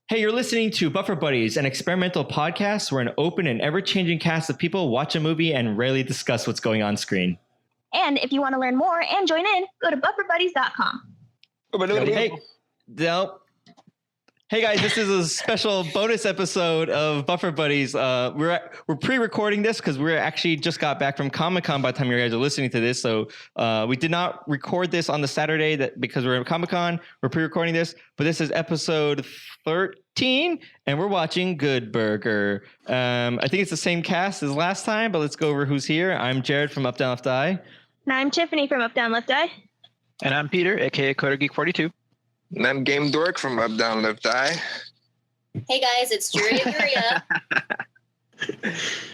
Hey, you're listening to Buffer Buddies, an experimental podcast where an open and ever-changing cast of people watch a movie and rarely discuss what's going on screen. And if you want to learn more and join in, go to bufferbuddies.com. Hey guys, this is a special bonus episode of Buffer Buddies. We're pre-recording this because we actually just got back from Comic-Con by the time you guys are listening to this. So we did not record this on the Saturday because we're at Comic-Con. We're pre-recording this, but this is episode 13, and we're watching Good Burger. I think it's the same cast as last time, but let's go over who's here. I'm Jared from UpDownLeftDie. And I'm Tiffany from UpDownLeftDie. And I'm Peter, aka CoderGeek42. And I'm Game Dork from UpDownLeftDie. Hey guys, it's Julia Maria.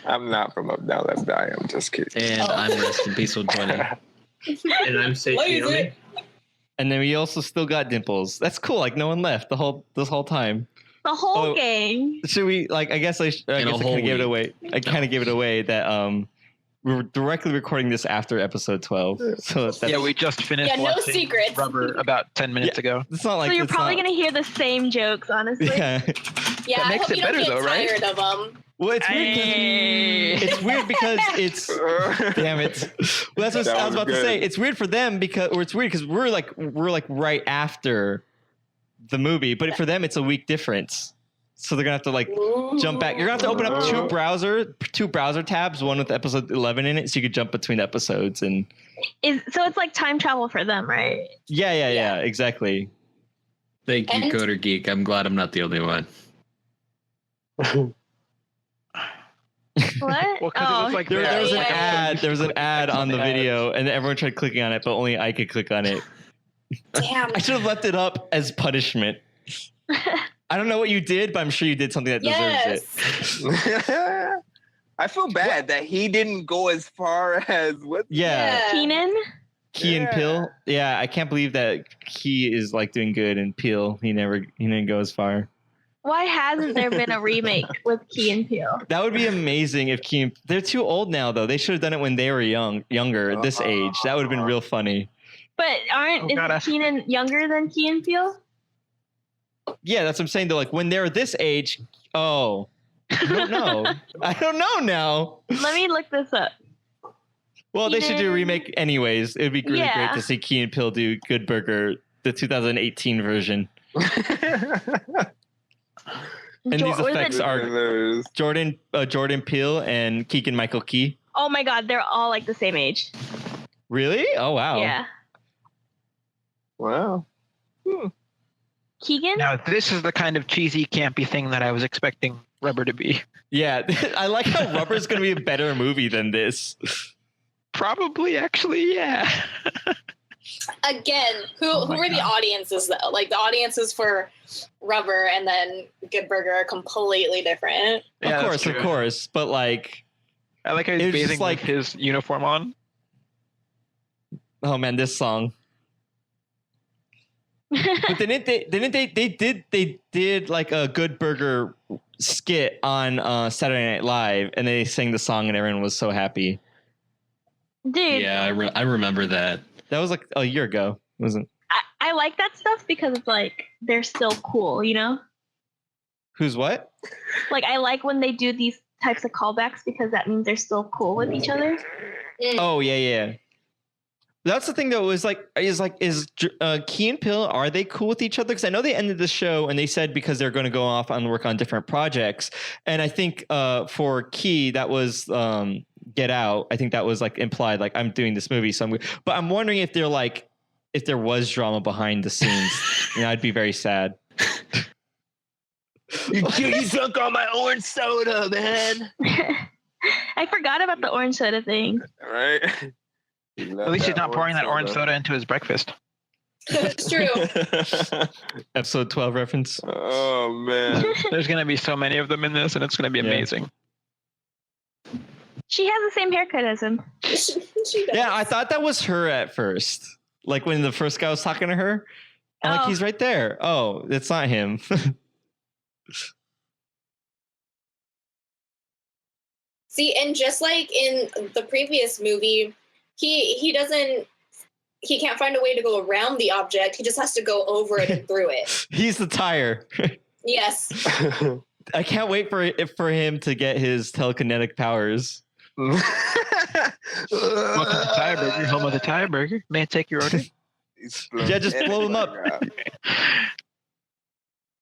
I'm not from UpDownLeftDie. I'm just kidding. And I'm Rest in Peace with 20. And I'm Safe. And then we also still got Dimples. That's cool. Like no one left this whole time. The whole gang. Should we I guess I kind of gave it away. I kind of gave it away that we're directly recording this after episode 12. So yeah, we just finished watching secrets. Rubber about 10 minutes ago. It's not like so you're probably going to hear the same jokes, honestly. Yeah, that makes it better though, right? Tired of them. Well, it's weird. It's weird because it's damn it. Well, that's what I was about to say. It's weird for them because we're like right after the movie, but for them it's a week difference. So they're gonna have to jump back. You're gonna have to open up two browser tabs, one with episode 11 in it, so you could jump between episodes so it's like time travel for them, right? Yeah, exactly. Thank you, Coder Geek. I'm glad I'm not the only one. What? Well, it was like there was an ad. There was an ad on the video, and everyone tried clicking on it, but only I could click on it. Damn. I should have left it up as punishment. I don't know what you did, but I'm sure you did something that deserves it. I feel bad that he didn't go as far as what? Yeah. Keenan? Key and Peele. Yeah, I can't believe that Key is like doing good and Peele he didn't go as far. Why hasn't there been a remake with Key and Peele? That would be amazing if they're too old now though. They should have done it when they were younger, this age. That would have been real funny. But is Keenan younger than Key and Peele? Yeah, that's what I'm saying though. Like when they're this age, I don't know. I don't know now. Let me look this up. Well, they should do a remake anyways. It'd be really great to see Key and Peele do Good Burger, the 2018 version. And these effects are Jordan Peele and Keegan-Michael Key. Oh my God, they're all like the same age. Really? Oh wow. Yeah. Wow. Keegan? Now, this is the kind of cheesy, campy thing that I was expecting Rubber to be. Yeah, I like how Rubber's going to be a better movie than this. Probably, actually, yeah. Again, who are the audiences though? Like the audiences for Rubber and then Good Burger are completely different. Yeah, of course. But like, I like how he's bathing with his uniform on. Oh man, this song. But they did like a Good Burger skit on Saturday Night Live, and they sang the song, and everyone was so happy. Dude. Yeah, I remember that. That was like a year ago, wasn't? I like that stuff because it's like they're still cool, you know? Who's what? Like I like when they do these types of callbacks because that means they're still cool with each other. Oh yeah. That's the thing though. Is Key and Peele, are they cool with each other? Because I know they ended the show and they said because they're going to go off and work on different projects. And I think for Key that was Get Out. I think that was like implied, like I'm doing this movie. But I'm wondering if they're like, if there was drama behind the scenes. I'd be very sad. You drunk all my orange soda, man. I forgot about the orange soda thing. All right. At least he's not pouring that orange soda into his breakfast. It's true. Episode 12 reference. Oh man. There's going to be so many of them in this, and it's going to be amazing. She has the same haircut as him. She does. Yeah, I thought that was her at first. Like when the first guy was talking to her. I'm like, he's right there. Oh, it's not him. See, and just like in the previous movie, he can't find a way to go around the object. He just has to go over it and through it. He's the tire. Yes. I can't wait for him to get his telekinetic powers. Welcome to Thai Burger, home of the Thai Burger. May I take your order? Yeah, just blow him up.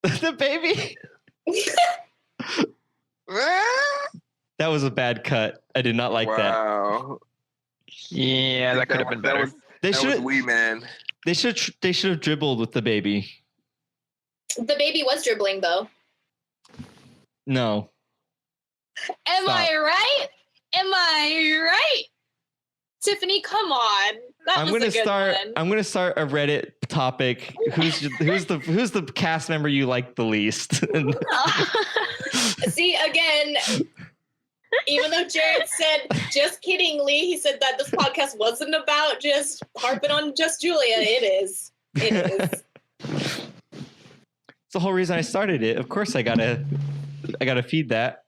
The baby. That was a bad cut. I did not like that. Wow. Yeah, that could have been better. They should. Wee man. They should have dribbled with the baby. The baby was dribbling though. No. Am Stop. I right? Am I right? Tiffany, come on. That was a good one. I'm gonna start a Reddit topic. Who's the cast member you like the least? See, again, even though Jared said just kiddingly, he said that this podcast wasn't about just harping on just Julia. It is. It is. It's the whole reason I started it. Of course, I gotta feed that.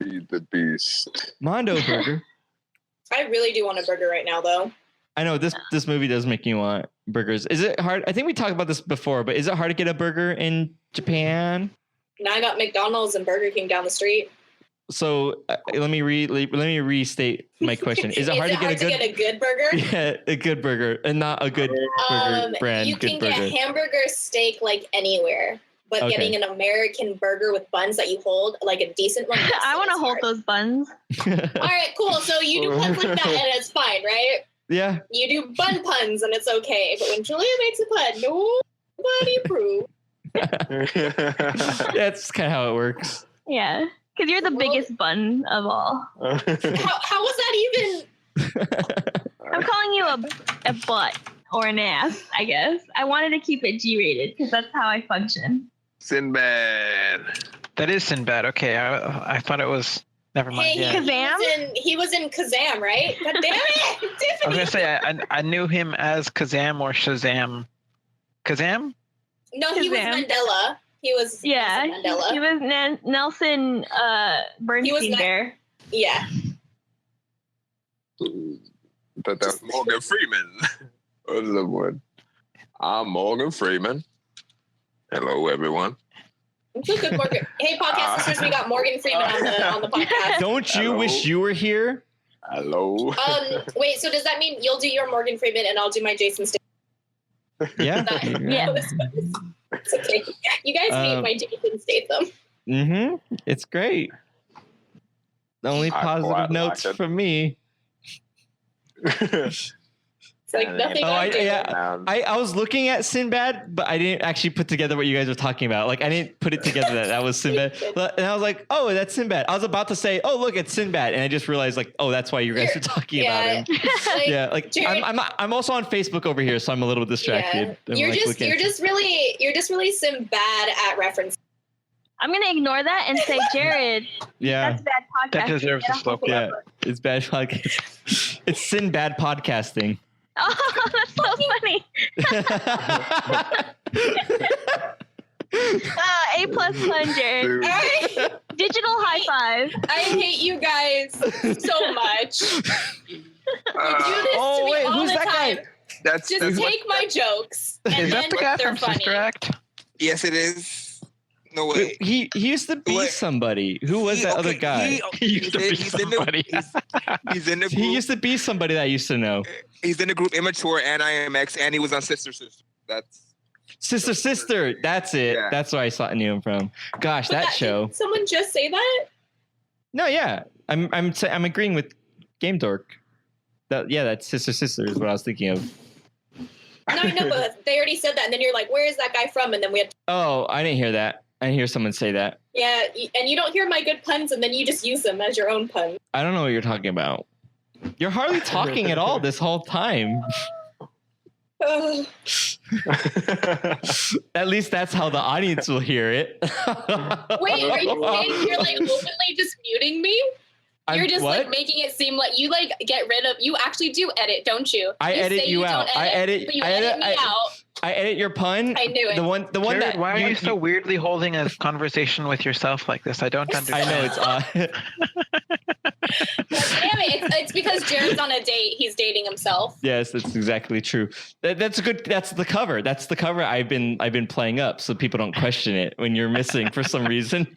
Feed the beast. Mondo burger. I really do want a burger right now, though. I know this movie does make you want burgers. Is it hard? I think we talked about this before, but is it hard to get a burger in Japan? Now I got McDonald's and Burger King down the street. So let me restate my question. Is it hard to get a good burger? Yeah, a good burger, and not a good burger brand. You can good burger. get hamburger steak like anywhere, but Okay. getting an American burger with buns that you hold, like a decent one. I want to hold those buns. All right, cool. So you do puns like that, and it's fine, right? Yeah. You do bun puns, and it's okay. But when Julia makes a pun, nobody approves. That's kind of how it works. Yeah, because you're the biggest bun of all. How was that even? I'm calling you a butt or an ass, I guess. I wanted to keep it G-rated because that's how I function. Sinbad. That is Sinbad. Okay, I thought it was. Never mind. Hey, Yeah. Kazam? he was in Kazam, right? God damn it, I was Tiffany. gonna say I knew him as Kazam or Shazam. Kazam? No, he was Kazam. Mandela. He was Yeah, Nelson Mandela. he was Nelson Bernstein not- Bear. Yeah. But that's Morgan Freeman. What's the word? I'm Morgan Freeman. Hello, everyone. Good Morgan. Hey, podcast sisters, we got Morgan Freeman on the podcast. Don't you Hello. wish you were here? Hello. Wait, so does that mean you'll do your Morgan Freeman and I'll do my Jason Statham? Yeah. Yeah. It's okay. You guys made my Jason Statham. Mm-hmm. It's great. The only I positive quite notes like it. from me. It's like nothing Oh, I do. I was looking at Sinbad, but I didn't actually put together what you guys were talking about. Like, I didn't put it together that was Sinbad. And I was like, oh, that's Sinbad. I was about to say, oh, look, it's Sinbad. And I just realized, like, oh, that's why you guys were talking about him. Like, Yeah, like Jared- I'm also on Facebook over here, so I'm a little distracted. I'm, You're like, just looking- you're just really Sinbad at reference. I'm gonna ignore that and say, Jared, yeah, that's bad podcast. That deserves a slow clap. yeah, it's bad podcast. It's Sinbad podcasting. Oh, that's so funny. A plus fun, Jared. Dude. Digital high five. I hate you guys so much. You do this Oh, to me wait, all who's the that time. guy? That's Just take my jokes and Is then that the guy they're from funny. Sister Act? Yes, it is. No way. He used to be Wait. somebody. Who was that other guy? He used to be he's in the- somebody. He's in the group. He used to be somebody that I used to know. He's in the group Immature and IMX, and he was on Sister. That's Sister. That's it. Yeah. That's where I knew him from. Gosh, But that show. Did someone just say that? No, yeah, I'm agreeing with Game Dork. That's Sister is what I was thinking of. No, I know, but they already said that, and then you're like, "Where is that guy from?" And then we had, Oh, I didn't hear that. I didn't hear someone say that. yeah, and you don't hear my good puns, and then you just use them as your own puns. I don't know what you're talking about. You're hardly talking at all this whole time. Ugh. At least that's how the audience will hear it. Wait, are you saying you're like openly just muting me? You're just what? like making it seem like you like get rid of. You actually do edit, don't you? I you edit say you out. Don't I edit. But you I edit me out. I edit your pun. I knew it. The one Jared, that. why are you so weirdly holding a conversation with yourself like this? I don't understand. I know it's odd. Damn it! It's because Jared's on a date. He's dating himself. Yes, that's exactly true. That's a good. That's the cover. That's the cover I've been playing up, so people don't question it when you're missing for some reason.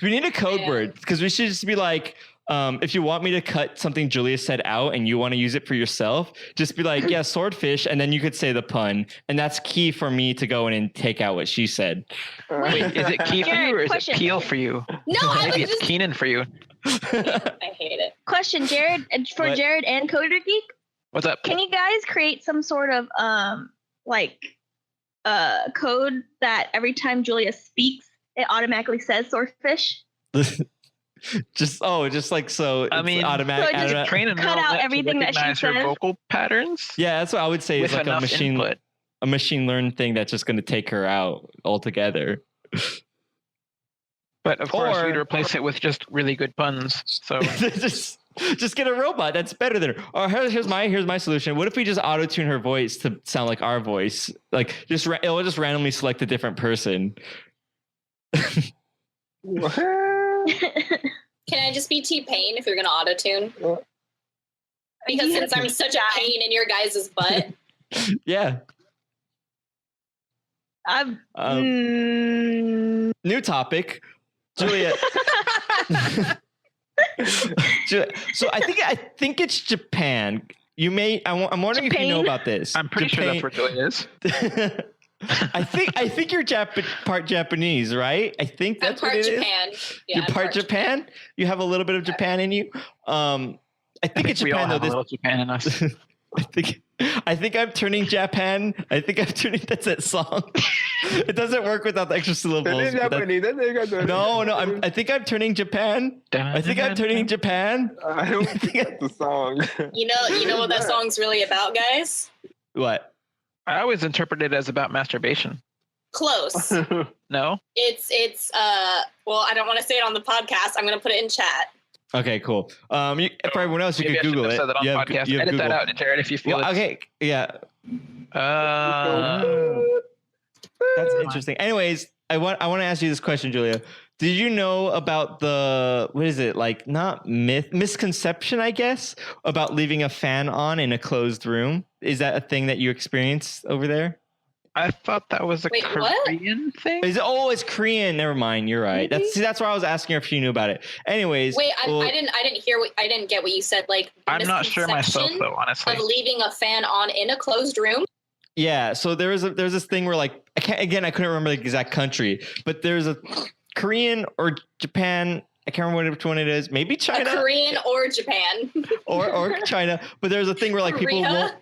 We need a code word because we should just be like, if you want me to cut something Julia said out and you want to use it for yourself, just be like, yeah, swordfish, and then you could say the pun, and that's key for me to go in and take out what she said. Wait, is it key for you or is question. it peel for you? No, I Maybe was it's just. Keenan for you. I hate it. Question, Jared, for What? Jared and Coder Geek, What's up? can you guys create some sort of code that every time Julia speaks, it automatically says swordfish? just like so. I it's mean, automatic. so just Train a cut neural out net to everything that she recognize her says. vocal patterns Yeah, that's what I would say is with like a enough machine input. learned thing that's just going to take her out altogether. But of course, Or- we'd replace it with just really good puns. So just get a robot that's better than her. Or here's my solution. What if we just auto tune her voice to sound like our voice? Like it'll just randomly select a different person. Can I just be T-Pain if you're gonna auto tune? Because since I'm such a pain in your guys' butt. Yeah. New topic, Julia. So I think it's Japan. I'm wondering if you know about this. I'm pretty sure that's where Julia is. I think you're part Japanese, right? I think I'm that's part what it is. Japan. Yeah, You're I'm part Japan. You have a little bit of Japan in you. I think it's We all Japan though. have a little Japan in us. I think I'm turning Japan. I think I'm turning. That's that song. It doesn't work without the extra syllables. but no. I think I'm turning Japan. I think I'm turning Japan. I don't think that's the song. You know what that song's really about, guys? What? I always interpret it as about masturbation. Close. No? It's well, I don't want to say it on the podcast. I'm gonna put it in chat. Okay, cool. For everyone else, you Maybe can I Google shouldn't it. have said that on You the have podcast. you have Edit that Google. out, Jared, if you feel Well, it. okay, yeah, that's interesting. Anyways, I want to ask you this question, Julia. Did you know about the not misconception, I guess, about leaving a fan on in a closed room? Is that a thing that you experienced over there? I thought that was a Wait, what? Korean thing. It's Korean. Never mind. You're right. Maybe? That's why I was asking her if you knew about it. Anyways, Wait, I didn't get what you said. Like, the I'm not sure myself, misconception though, honestly. of leaving a fan on in a closed room. Yeah, so there's this thing where like I couldn't remember the exact country, but there's a Korean or Japan. I can't remember which one it is. Maybe China. A Korean or Japan. or China. But there's a thing where like people Korea?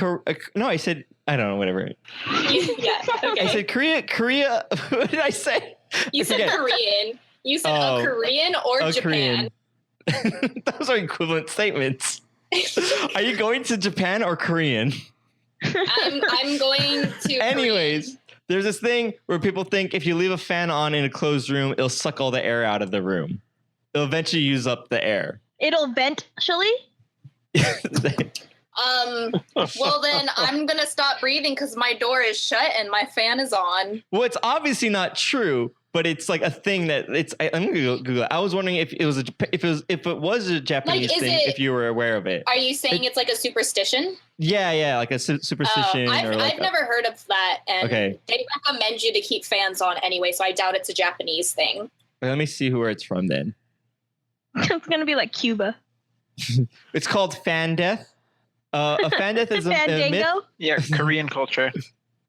won't. No, I said I don't know. Whatever. Yeah. Okay. I said Korea. What did I say? You said forget. Korean. You said Oh. a Korean or A Japan. Korean. Those are equivalent statements. Are you going to Japan or Korean? I'm going to. Anyways, there's this thing where people think if you leave a fan on in a closed room, it'll suck all the air out of the room. It'll eventually use up the air. It'll eventually. Well, then I'm gonna stop breathing because my door is shut and my fan is on. Well, it's obviously not true, but it's like a thing that I'm gonna Google it. I was wondering if it was a Japanese Like, is thing, it- if you were aware of it. Are you saying it's like a superstition? Yeah, like a superstition. I've or like I've never heard of that, and Okay. they recommend you to keep fans on anyway. So I doubt it's a Japanese thing. Let me see where it's from then. It's gonna be like Cuba. It's called fan death. A fan death is a myth. Fandango. Yeah, Korean culture.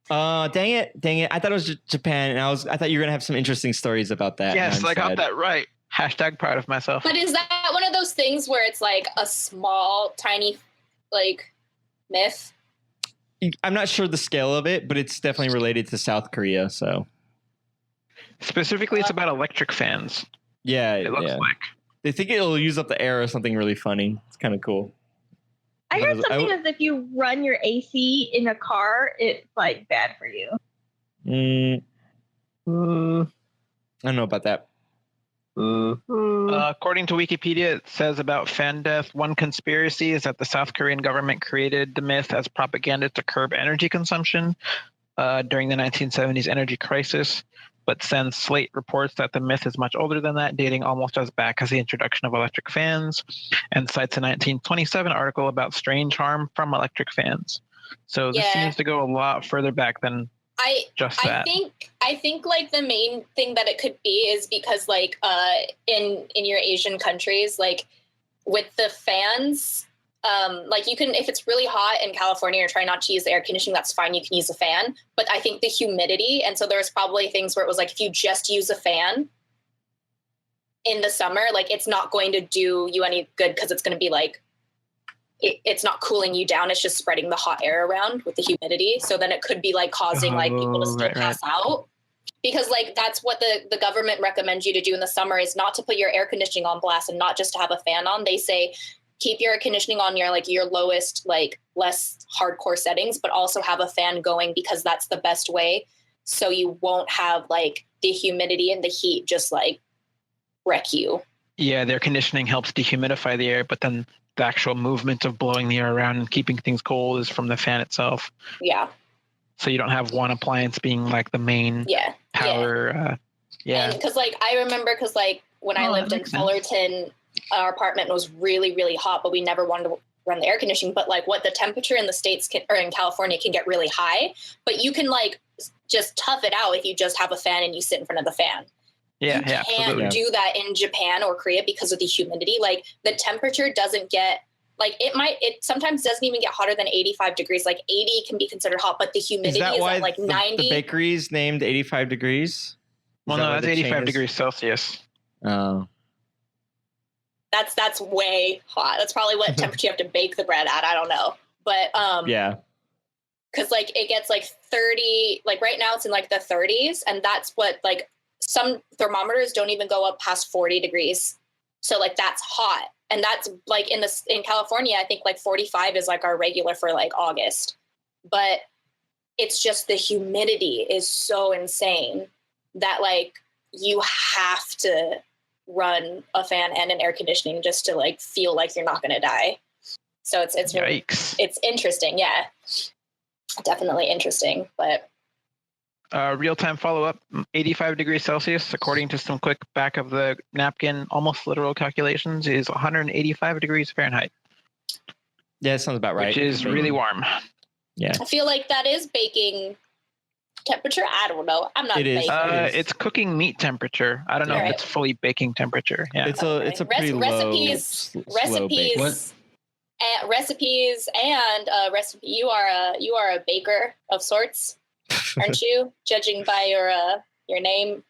Dang it! I thought it was Japan, and I thought you were gonna have some interesting stories about that. Yes, and I'm I got sad. that right. Hashtag proud of myself. But is that one of those things where it's like a small, tiny, like myth? I'm not sure the scale of it, but it's definitely related to South Korea. So Specifically, it's about electric fans. yeah, It looks like. They think it'll use up the air or something really funny. It's kind of cool. I heard I something w- as if you run your AC in a car, it's like bad for you. I don't know about that. According to Wikipedia, it says about fan death, one conspiracy is that the South Korean government created the myth as propaganda to curb energy consumption during the 1970s energy crisis. but since Slate reports that the myth is much older than that, dating almost as back as the introduction of electric fans, and cites a 1927 article about strange harm from electric fans. So this seems to go a lot further back than just that. I think like the main thing that it could be is because like in your Asian countries, like with the fans, like you can, if it's really hot in California, you're trying not to use the air conditioning, that's fine. You can use a fan. But I think the humidity, and so there's probably things where it was like, if you just use a fan in the summer, like it's not going to do you any good because it's going to be like, it's not cooling you down. It's just spreading the hot air around with the humidity. So then it could be like causing like people to still pass out. Because like that's what the government recommends you to do in the summer, is not to put your air conditioning on blast and not just to have a fan on. They say keep your air conditioning on your lowest, like less hardcore settings, but also have a fan going, because that's the best way. So you won't have like the humidity and the heat just like wreck you. Yeah, the air conditioning helps dehumidify the air, but then the actual movement of blowing the air around and keeping things cold is from the fan itself. Yeah. So you don't have one appliance being like the main power. And because like I remember, because like when I lived in Fullerton, our apartment was really, really hot, but we never wanted to run the air conditioning. But like what the temperature in the States or in California can get really high, but you can like just tough it out if you just have a fan and you sit in front of the fan. Yeah, you can't do that in Japan or Korea because of the humidity. Like the temperature doesn't get like it sometimes doesn't even get hotter than 85 degrees. Like 80 can be considered hot, but the humidity is at like 90. The bakery's named 85 degrees? Well, no, that's 85 degrees Celsius. Oh. That's way hot. That's probably what temperature you have to bake the bread at. I don't know. But yeah. Because like it gets like 30, like right now it's in like the 30s, and that's what like some thermometers don't even go up past 40 degrees. So like that's hot. And that's like in California, I think like 45 is like our regular for like August. But it's just the humidity is so insane that like you have to run a fan and an air conditioning just to like feel like you're not going to die. So it's really, it's interesting. Yeah, definitely interesting. But real-time follow-up, 85 degrees Celsius, according to some quick back of the napkin, almost literal calculations, is 185 degrees Fahrenheit. Yeah, that sounds about right. Which is really warm. Yeah. I feel like that is baking temperature. I don't know. I'm not baking. It's cooking meat temperature. I don't know if it's fully baking temperature. Yeah. It's a pretty recipes, low, recipes, and recipes and recipe. You are a baker of sorts, aren't you? Judging by your name.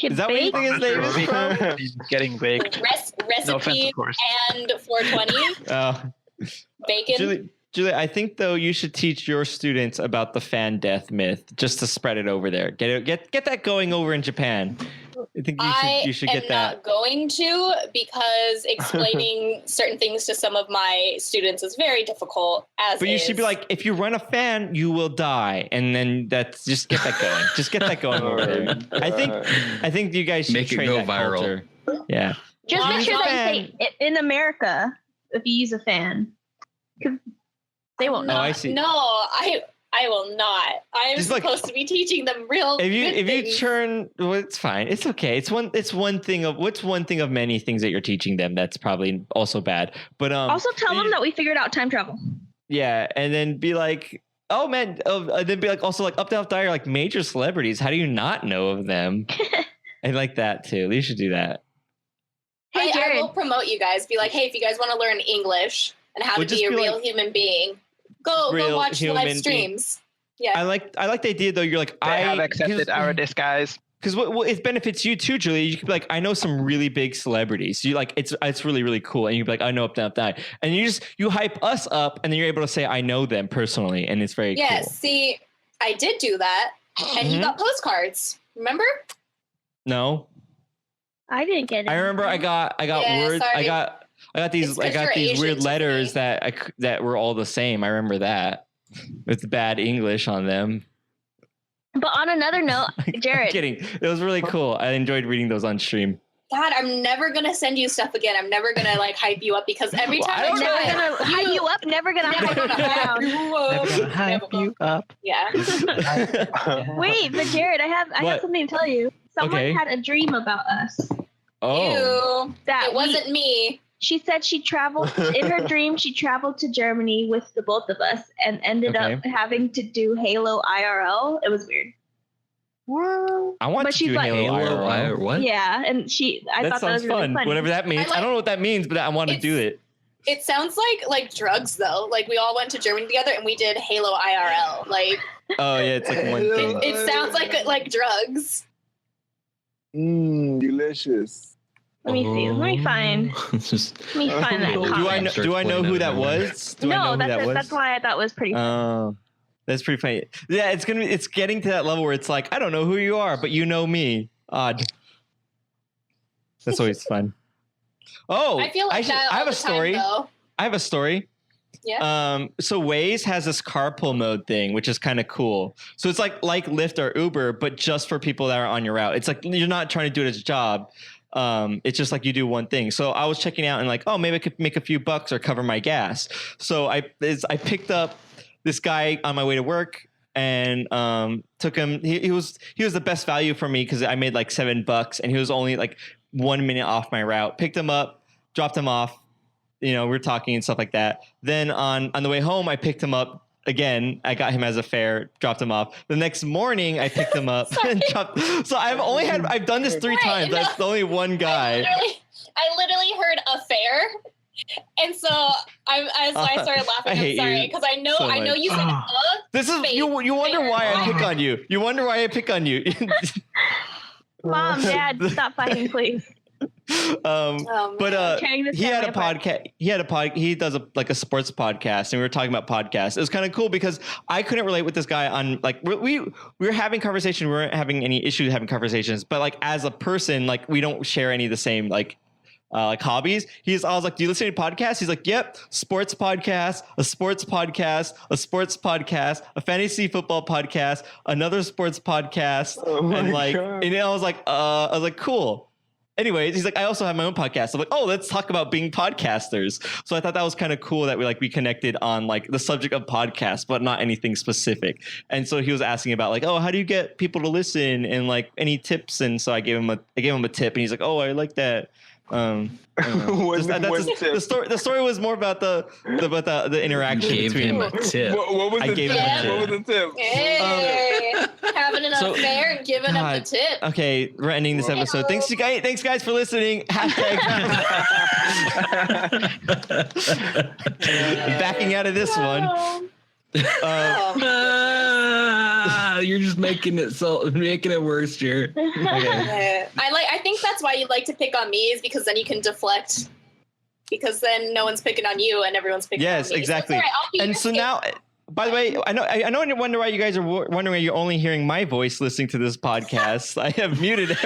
Is that what you think his name is from? He's getting baked. Recipe and 420. Bacon. Julie, I think though you should teach your students about the fan death myth just to spread it over there. Get that going over in Japan. I think you should get that. I'm not going to, because explaining certain things to some of my students is very difficult. But you should be like, if you run a fan, you will die, and then that's just get that going. Just get that going over there. I think you guys should make it train go that viral. Culture. Yeah. Just make sure that you say in America if you use a fan. They won't know. Oh, I see. No, I will not. I am supposed to be teaching them real. If you turn, well, it's fine. It's okay. It's one thing of many things that you're teaching them. That's probably also bad. But also tell them that we figured out time travel. Yeah, and then be like, oh man, then be like also like UpDownLeftDie are like major celebrities. How do you not know of them? I like that too. You should do that. Hey, I will promote you guys. Be like, hey, if you guys want to learn English and how to be a real human being, go watch live streams. Yeah, I like the idea though. You're like, I have accepted our disguise. Because what it benefits you too, Julie. You could be like, I know some really big celebrities. You like it's really really cool, and you be like, I know UpDownLeftDie, and you hype us up, and then you're able to say I know them personally, and it's very cool. See, I did do that, and you got postcards. Remember? No, I didn't get it. I remember I got words. Sorry. I got these weird letters that were all the same. I remember that with bad English on them. But on another note, Jared. I'm kidding. It was really cool. I enjoyed reading those on stream. God, I'm never gonna send you stuff again. I'm never gonna like hype you up because every time Never gonna hype you up. Never gonna hype you down. Never gonna hype you up. Yeah. Wait, but Jared, I have What? something to tell you. Someone Okay. had a dream about us. Oh. Ew. That It wasn't me. She said she traveled in her dream. She traveled to Germany with the both of us and ended up having to do Halo IRL. It was weird. I want But to she's do like- Halo Halo, IRL. what? Yeah, and I That thought that sounds was really fun. funny. Whatever that means. I don't know what that means, but I want to do it. It sounds like drugs though. Like we all went to Germany together and we did Halo IRL. Like Oh yeah, it's like one thing. it sounds like drugs. Delicious. Let me see. Let me find. Just, Let me find that Do comment. Do I know who that was? Do I know No, who that's that it. was? That's why I thought it was pretty. Oh, that's pretty funny. Yeah, it's getting to that level where it's like, I don't know who you are, but you know me. Odd. That's always fun. Oh, I feel like that I have all a the time, story. though. I have a story. Yeah. So Waze has this carpool mode thing, which is kind of cool. So it's like Lyft or Uber, but just for people that are on your route. It's like you're not trying to do it as a job. It's just like you do one thing. So I was checking out and like, oh, maybe I could make a few bucks or cover my gas. So I picked up this guy on my way to work and took him. He was the best value for me because I made like $7 and he was only like 1 minute off my route. Picked him up, dropped him off. You know, we were talking and stuff like that. Then on the way home, I picked him up. Again, I got him as a fare, dropped him off. The next morning, I picked him up and dropped. So I've done this 3 times. no. That's only one guy. I literally heard affair, and so I started laughing. I hate I'm sorry you because I know so much. you said This is Fake. you wonder why I pick on you. You wonder why I pick on you. Mom, Dad, stop fighting, please. But Tearing this he had a family apart. podcast. He does a sports podcast, and we were talking about podcasts. It was kind of cool because I couldn't relate with this guy on like we were having conversation. We weren't having any issue having conversations, but like as a person, like we don't share any of the same like hobbies. I was like, do you listen to podcasts? He's like, yep, sports podcast, a sports podcast, a sports podcast, a fantasy football podcast, another sports podcast, and like, and I was like, cool. Anyways, he's like, I also have my own podcast. I'm like, oh, let's talk about being podcasters. So I thought that was kind of cool that we connected on like the subject of podcasts, but not anything specific. And so he was asking about like, oh, how do you get people to listen and like any tips? And so I gave him a tip, and he's like, oh, I like that. The story was more about the interaction gave between him a tip. What was I the gave tip? him a tip. What was the tip? Hey, having an So- affair and giving up the God. tip. Okay, we're ending this episode. Thanks guys for listening. Hashtag backing out of this one. You're just making it worse, Jared. Okay. I think that's why you like to pick on me is because then you can deflect. Because then no one's picking on you and everyone's picking on me. Yes, exactly. So it's all right, I'll be And your so now, by the way, I know you wonder why you guys are wondering why you're only hearing my voice listening to this podcast. I have muted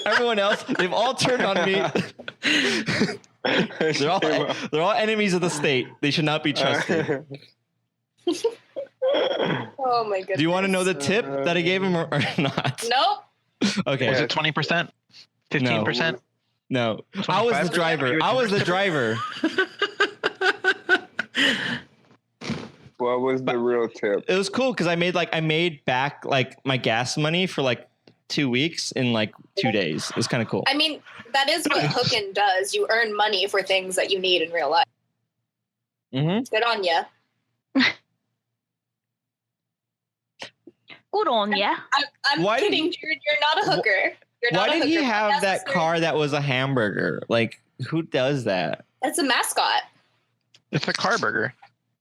everyone else. They've all turned on me. They're all enemies of the state. They should not be trusted. Oh my goodness. Do you want to know the tip that I gave him or not? Nope. Was Okay. it 20%? 15%? No. I was the 25%? driver. What was the real tip? It was cool because I made back like my gas money for like 2 weeks in like 2 days. It was kind of cool. I mean, that is what hooking does. You earn money for things that you need in real life. Mm-hmm. Good on ya. Good on ya. I'm Why did kidding, Jared. You're not a hooker. You're not Why a did he hooker. have that That's car that was a hamburger? Like, who does that? That's a mascot. It's a car burger.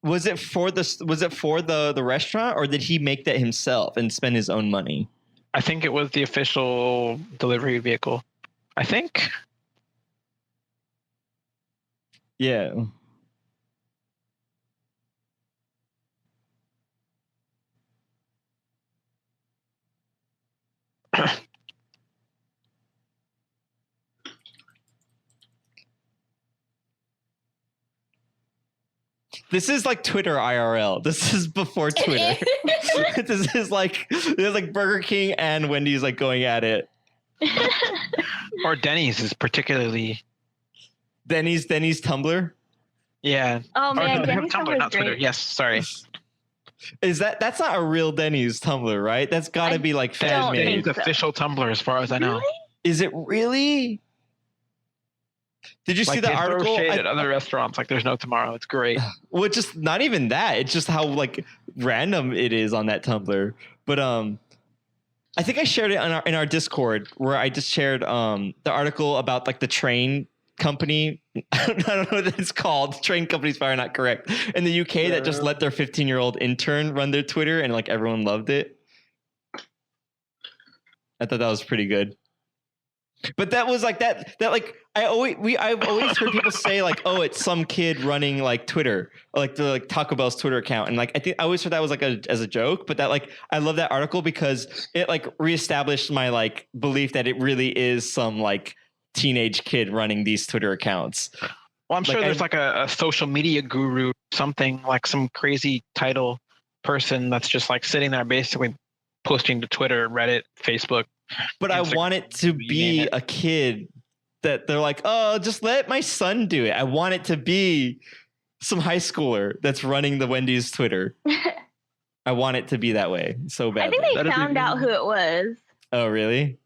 Was it for the restaurant, or did he make that himself and spend his own money? I think it was the official delivery vehicle. I think. Yeah. This is like Twitter IRL. This is before Twitter. This is like Burger King and Wendy's like going at it. Or Denny's is particularly. Denny's Tumblr. Yeah. Oh man, no, Denny's Tumblr, Tumblr is not Twitter. great. Yes, sorry. That's not a real Denny's Tumblr, right? That's got to be like fan don't made. think Denny's so. official Tumblr, as far as I know. Really? Is it really? Did you see Like the they article? throw shade at other restaurants like there's no tomorrow. It's great. Well, just not even that. It's just how like random it is on that Tumblr. But I think I shared it in our Discord where I just shared the article about like the train company. I don't know what it's called. Train company's probably not correct. In the UK that just let their 15-year-old intern run their Twitter and like everyone loved it. I thought that was pretty good. But that was like that like I've always heard people say like, oh, it's some kid running like Twitter, or like the like Taco Bell's Twitter account. And like I always thought that was like as a joke, but that like I love that article because it like reestablished my like belief that it really is some like teenage kid running these Twitter accounts. Well, I'm sure there's like a social media guru, something like some crazy title person that's just like sitting there basically posting to Twitter, Reddit, Facebook. But I want it to be a kid that they're like, oh, just let my son do it. I want it to be some high schooler that's running the Wendy's Twitter. I want it to be that way so badly. I think they found out who it was. Oh, really?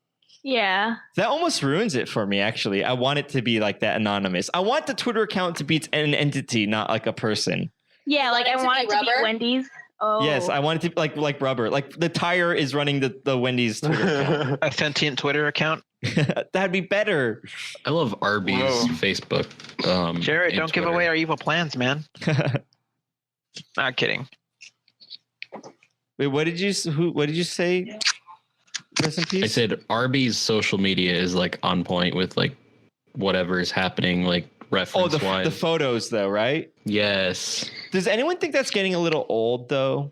Yeah. That almost ruins it for me, actually. I want it to be like that anonymous. I want the Twitter account to be an entity, not like a person. Yeah, like I want it to be Wendy's. Oh. Yes, I want it to be like Rubber. Like the tire is running the Wendy's Twitter account. A sentient Twitter account. That'd be better. I love Arby's Facebook. Jared, don't give Twitter. away our evil plans, man. Not kidding. Wait, what did you say? Rest in peace? I said Arby's social media is like on point with like whatever is happening, like reference wise. The photos though, right? Yes. Does anyone think that's getting a little old though?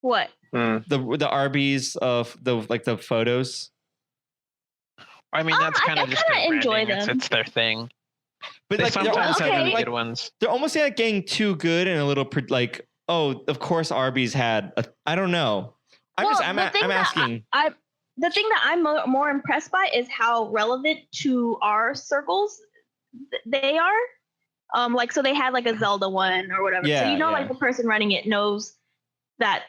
What? The Arby's of the photos. I mean, that's kind of just their enjoy branding. them. It's their thing. But They like sometimes have really like, good ones. They're almost like getting too good and a little like, oh, of course Arby's had. I don't know. I'm asking. The thing that I'm more impressed by is how relevant to our circles they are. Like, so they had like a Zelda one or whatever. Yeah, so you know, like the person running it knows that.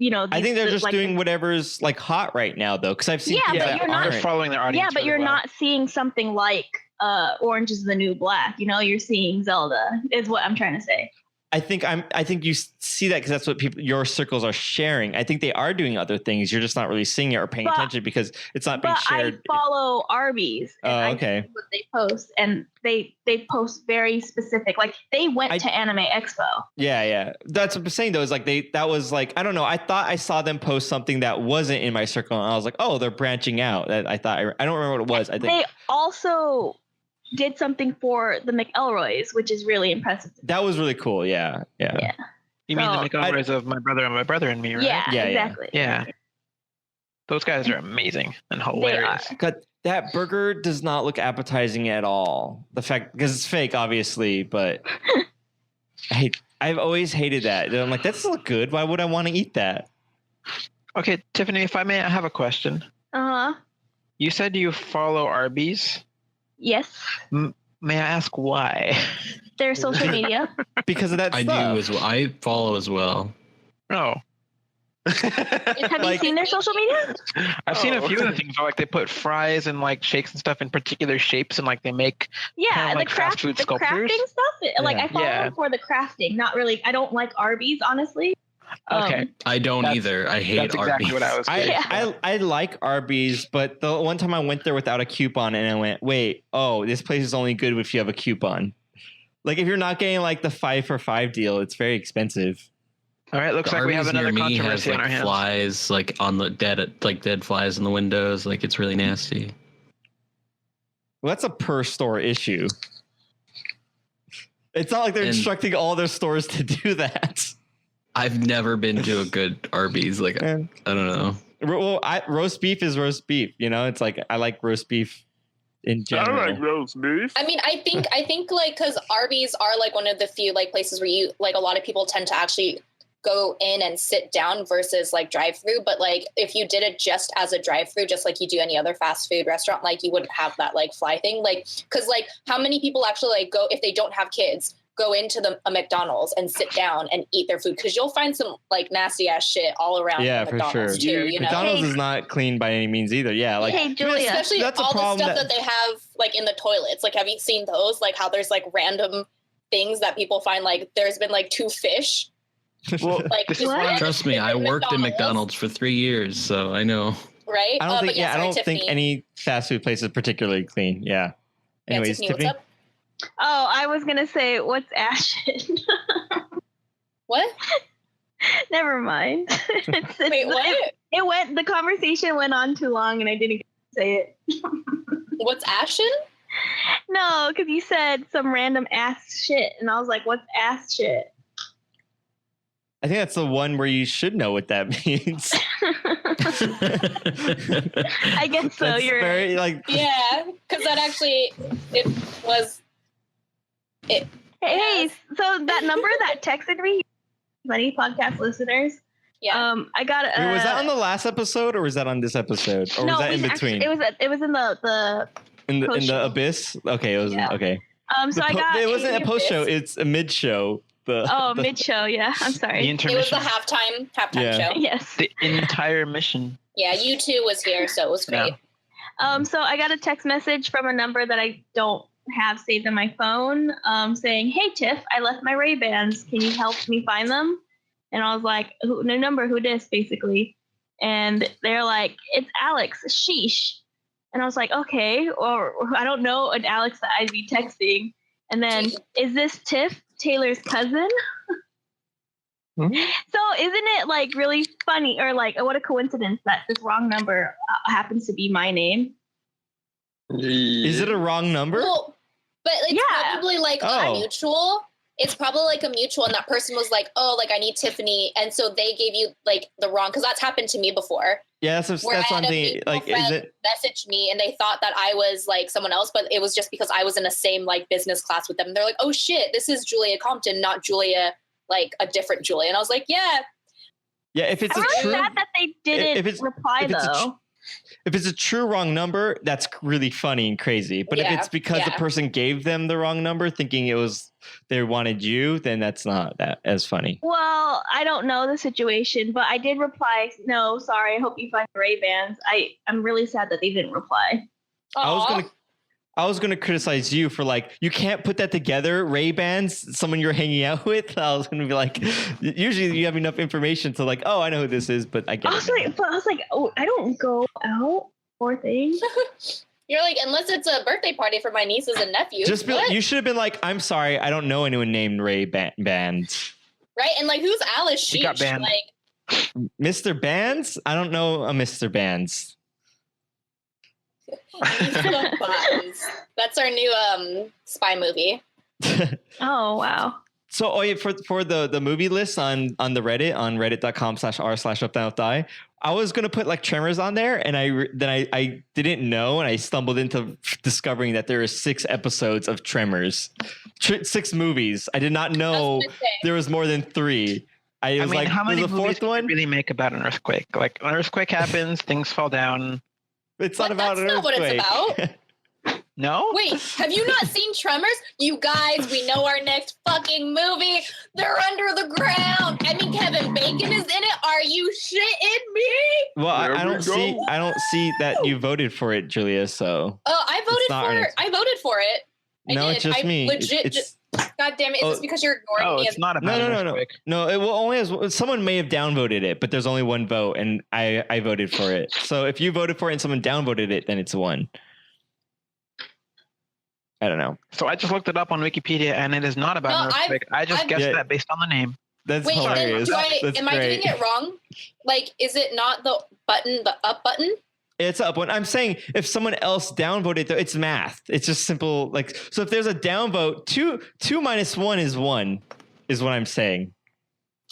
You know, I think they're just doing whatever's like hot right now, though, because I've seen people that aren't following their audience. Yeah, but you're not seeing something like Orange is the New Black. You know, you're seeing Zelda. Is what I'm trying to say. I think you see that because that's what your circles are sharing. I think they are doing other things. You're just not really seeing it or paying attention because it's not being shared. I follow Arby's. And okay. I see what they post, and they post very specific. Like they went to Anime Expo. Yeah. That's what I'm saying though. Is like that was like, I don't know. I thought I saw them post something that wasn't in my circle, and I was like, oh, they're branching out. I thought I don't remember what it was. I think they also did something for the McElroys, which is really impressive. That was really cool. Yeah. You mean the McElroys of My Brother and Me, right? Yeah, exactly. Yeah. Those guys are amazing and hilarious. God, that burger does not look appetizing at all. The fact, because it's fake, obviously, but I've always hated that. I'm like, that doesn't look good. Why would I want to eat that? Okay, Tiffany, if I may, I have a question. You said you follow Arby's. Yes. May I ask why? Their social media. Because of that I stuff. do as well. I follow as well. Oh. Have you seen their social media? I've seen a few of the things where like they put fries and like shakes and stuff in particular shapes and like they make kind of like fast food sculptures. Crafting stuff. Like I follow them for the crafting. Not really. I don't like Arby's, honestly. Okay. I don't either. I hate exactly Arby's. What I was I like Arby's, but the one time I went there without a coupon and I went, wait, this place is only good if you have a coupon. Like if you're not getting like the 5 for $5 deal, it's very expensive. All right, looks like we have another controversy on our hands. Flies like on the dead flies in the windows. Like it's really nasty. Well, that's a per store issue. It's not like they're instructing all their stores to do that. I've never been to a good Arby's. Like I don't know. Well, roast beef is roast beef. You know, it's like I like roast beef in general. I like roast beef. I mean, I think like because Arby's are like one of the few like places where you like a lot of people tend to actually go in and sit down versus like drive-through. But like if you did it just as a drive-through, just like you do any other fast food restaurant, like you wouldn't have that like fly thing. Like, cause like how many people actually like go, if they don't have kids, go into a McDonald's and sit down and eat their food? Cause you'll find some like nasty ass shit all around. Yeah, the for McDonald's sure. too, you know? McDonald's is not clean by any means either. Yeah, like Hey, Julia. Especially that's a all the problem stuff that they have like in the toilets. Like, have you seen those? Like how there's like random things that people find, like there's been like 2 fish. Well, Like, this is What? why Trust me, I worked at McDonald's for 3 years, so I know. Right? I don't think. but yeah, I sorry, don't think Tiffany. any fast food place is particularly clean. Yeah. Yeah, Anyways, Tiffany, what's up? Oh, I was gonna say, what's ashen? What? Never mind. Wait, what? It went. The conversation went on too long, and I didn't say it. What's ashen? No, because you said some random ass shit, and I was like, "What's ass shit?" I think that's the one where you should know what that means. I guess so. That's You're very like. Yeah, because that actually it was. Hey, so that number that texted me, many podcast listeners. Yeah. I got. Wait, was that on the last episode or was that on this episode or was that in between? it was in the in the post-show. abyss. Okay, it was Yeah. okay. So I got. It wasn't a post show. It's a mid show. Mid show. Yeah, I'm The sorry. It was intermission. the halftime Yeah. show. Yes. The entire mission. Yeah, U2 was here, so it was great. So I got a text message from a number that I don't have saved on my phone, saying, "Hey Tiff, I left my Ray-Bans. Can you help me find them?" And I was like, "Who? No number? Who dis?" Basically, and they're like, "It's Alex. Sheesh." And I was like, "Okay," or I don't know an Alex that I'd be texting. And then, is this Tiff, Taylor's cousin? Mhm. So isn't it like really funny, or like what a coincidence that this wrong number happens to be my name? Is it a wrong number? Well, but it's Yeah. probably like Oh. a mutual. It's probably like a mutual, and that person was like, "Oh, like I need Tiffany," and so they gave you like the wrong. Because that's happened to me before. Yeah, Where that's I one had a thing. mutual Like, is friend it? messaged me, and they thought that I was like someone else, but it was just because I was in the same like business class with them. They're like, "Oh shit, this is Julia Compton, not Julia, like a different Julia." And I was like, "Yeah." Yeah, if it's I'm a really true, sad that they didn't if it's- reply if it's a though. if it's a true wrong number, that's really funny and crazy. But if Yeah, it's because the yeah. person gave them the wrong number, thinking it was they wanted you, then that's not that as funny. Well, I don't know the situation, but I did reply, "No, sorry. I hope you find the Ray-Bans." I'm really sad that they didn't reply. I was gonna criticize you for like you can't put that together. Ray-Bans, someone you're hanging out with. I was gonna be like, usually you have enough information to like, oh, I know who this is, but I get it. I was like, oh, I don't go out or things. You're like, unless it's a birthday party for my nieces and nephews. Just be, What? you should have been like, I'm sorry, I don't know anyone named Ray-Bans. Right? And like, who's Alice She got Sheesh? banned. Like, Mr. Bands? I don't know a Mr. Bands. that's our new spy movie. Oh wow. So, oh yeah, for the movie list on the Reddit on reddit.com/r/UpDownLeftDie, I was gonna put like Tremors on there, and I didn't know, and I stumbled into discovering that there are 6 episodes of Tremors, 6 movies. I did not know there was more than 3. I was like, how many there's a movies 4th can you one. really make about an earthquake? Like an earthquake happens, things fall down. It's What? not about That's an not what it's earthquake. No? Wait, have you not seen Tremors? You guys, we know our next fucking movie. They're under the ground. I mean, Kevin Bacon is in it. Are you shitting me? Well, There I we don't go. see. I don't see that you voted for it, Julia. So Oh, I It's not our voted for. next- I voted for it. I no, did. it's just I me. Legit. It's God damn it! Is this Oh. because you're ignoring Oh, me? it's not about no. an earthquake. No, it will only has someone may have downvoted it, but there's only one vote, and I voted for it. So if you voted for it and someone downvoted it, then it's a 1. I don't know. So I just looked it up on Wikipedia, and it is not about No, an earthquake. I just I've- guessed Yeah. that based on the name. That's Wait, then hilarious. That's am I great. doing it wrong? Like, is it not the button, the up button? It's up one. I'm saying if someone else downvoted, though, it's math. It's just simple. Like so, if there's a downvote, 2 minus 1 is 1, is what I'm saying.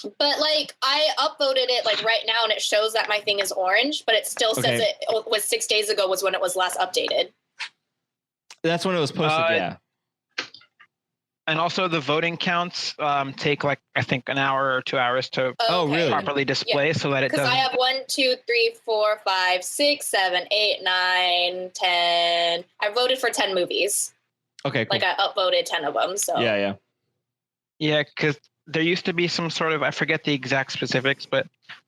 But like, I upvoted it like right now, and it shows that my thing is orange, but it still says Okay. it was 6 days ago was when it was last updated. That's when it was posted. Uh, Yeah. And also the voting counts take like I think an hour or 2 hours to Oh, really? properly display so that it Because doesn't. I have 1, 2, 3, 4, 5, 6, 7, 8, 9, 10. I voted for 10 movies. Okay, cool. Like I upvoted 10 of them. So Yeah. Yeah, because there used to be some sort of, I forget the exact specifics, but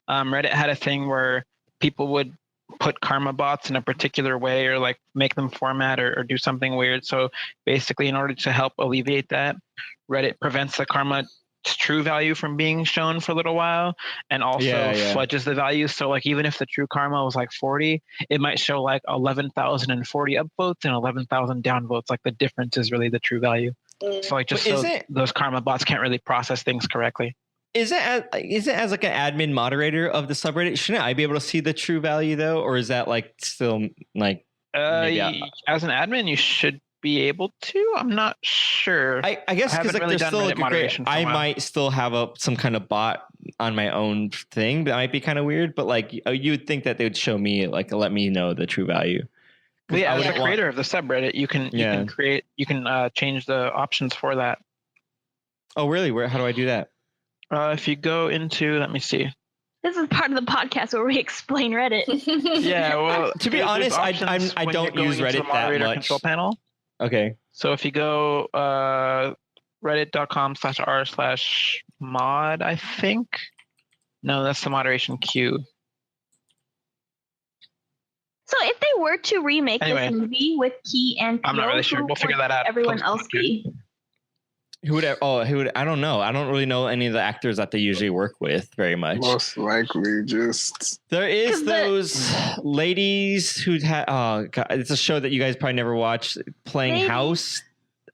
Reddit had a thing where people would put karma bots in a particular way or like make them format or do something weird. So basically, in order to help alleviate that, Reddit prevents the karma's true value from being shown for a little while and also fudges the value. So like even if the true karma was like 40, it might show like 11,040 upvotes and 11,000 downvotes. Like the difference is really the true value. So like just so those karma bots can't really process things correctly. Is it as like an admin moderator of the subreddit? Shouldn't I be able to see the true value though, or is that like still like? As an admin, you should be able to. I'm not sure. I guess because like there's still like I might still have some kind of bot on my own thing that might be kind of weird, but like you would think that they would show me like let me know the true value. Yeah, as a creator of the subreddit, you can change the options for that. Oh really? How do I do that? If you go into, let me see. This is part of the podcast where we explain Reddit. Yeah, well, to be honest, I don't use Reddit that much. Control panel. Okay. So if you go reddit.com/r/mod, I think. No, that's the moderation queue. So if they were to remake this movie with Key and Peele, I'm not really sure. We'll figure that out. Everyone else be? Who would? I don't know. I don't really know any of the actors that they usually work with very much. Most likely, just there is those ladies who had. Oh God, it's a show that you guys probably never watched. Playing House.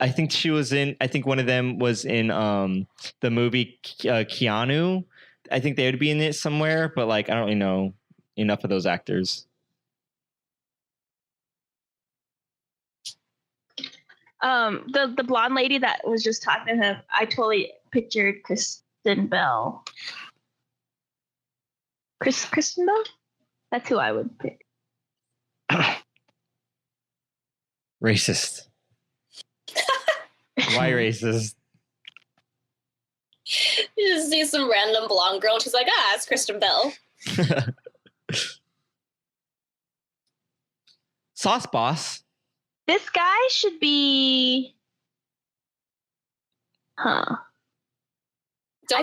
I think she was in. I think one of them was in the movie Keanu. I think they would be in it somewhere, but like I don't really know enough of those actors. The blonde lady that was just talking to him, I totally pictured Kristen Bell. Kristen Bell? That's who I would pick. Racist. Why racist? You just see some random blonde girl and she's like, it's Kristen Bell. Sauce Boss. This guy should be... Don't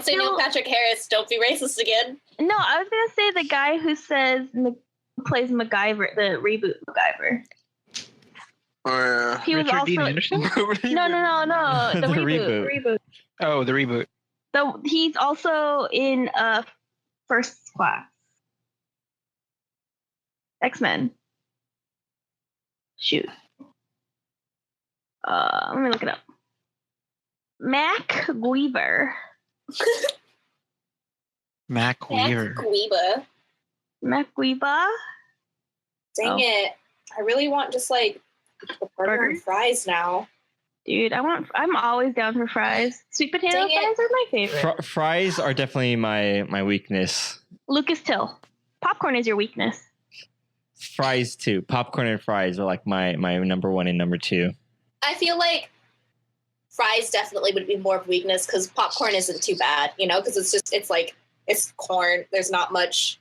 say Neil Patrick Harris. Don't be racist again. No, I was going to say the guy who plays MacGyver, the reboot MacGyver. Oh, yeah. He was Richard Dean also... Anderson? No. The reboot. Oh, the reboot. He's also in First Class. X-Men. Shoot. Let me look it up. MacGruber. MacGruber. MacGruber. Dang it. I really want just like the burger and fries now. Dude, I'm always down for fries. Sweet potato fries are my favorite. Fries are definitely my weakness. Lucas Till. Popcorn is your weakness. Fries too. Popcorn and fries are like my number one and number two. I feel like fries definitely would be more of a weakness because popcorn isn't too bad, because it's corn. There's not much.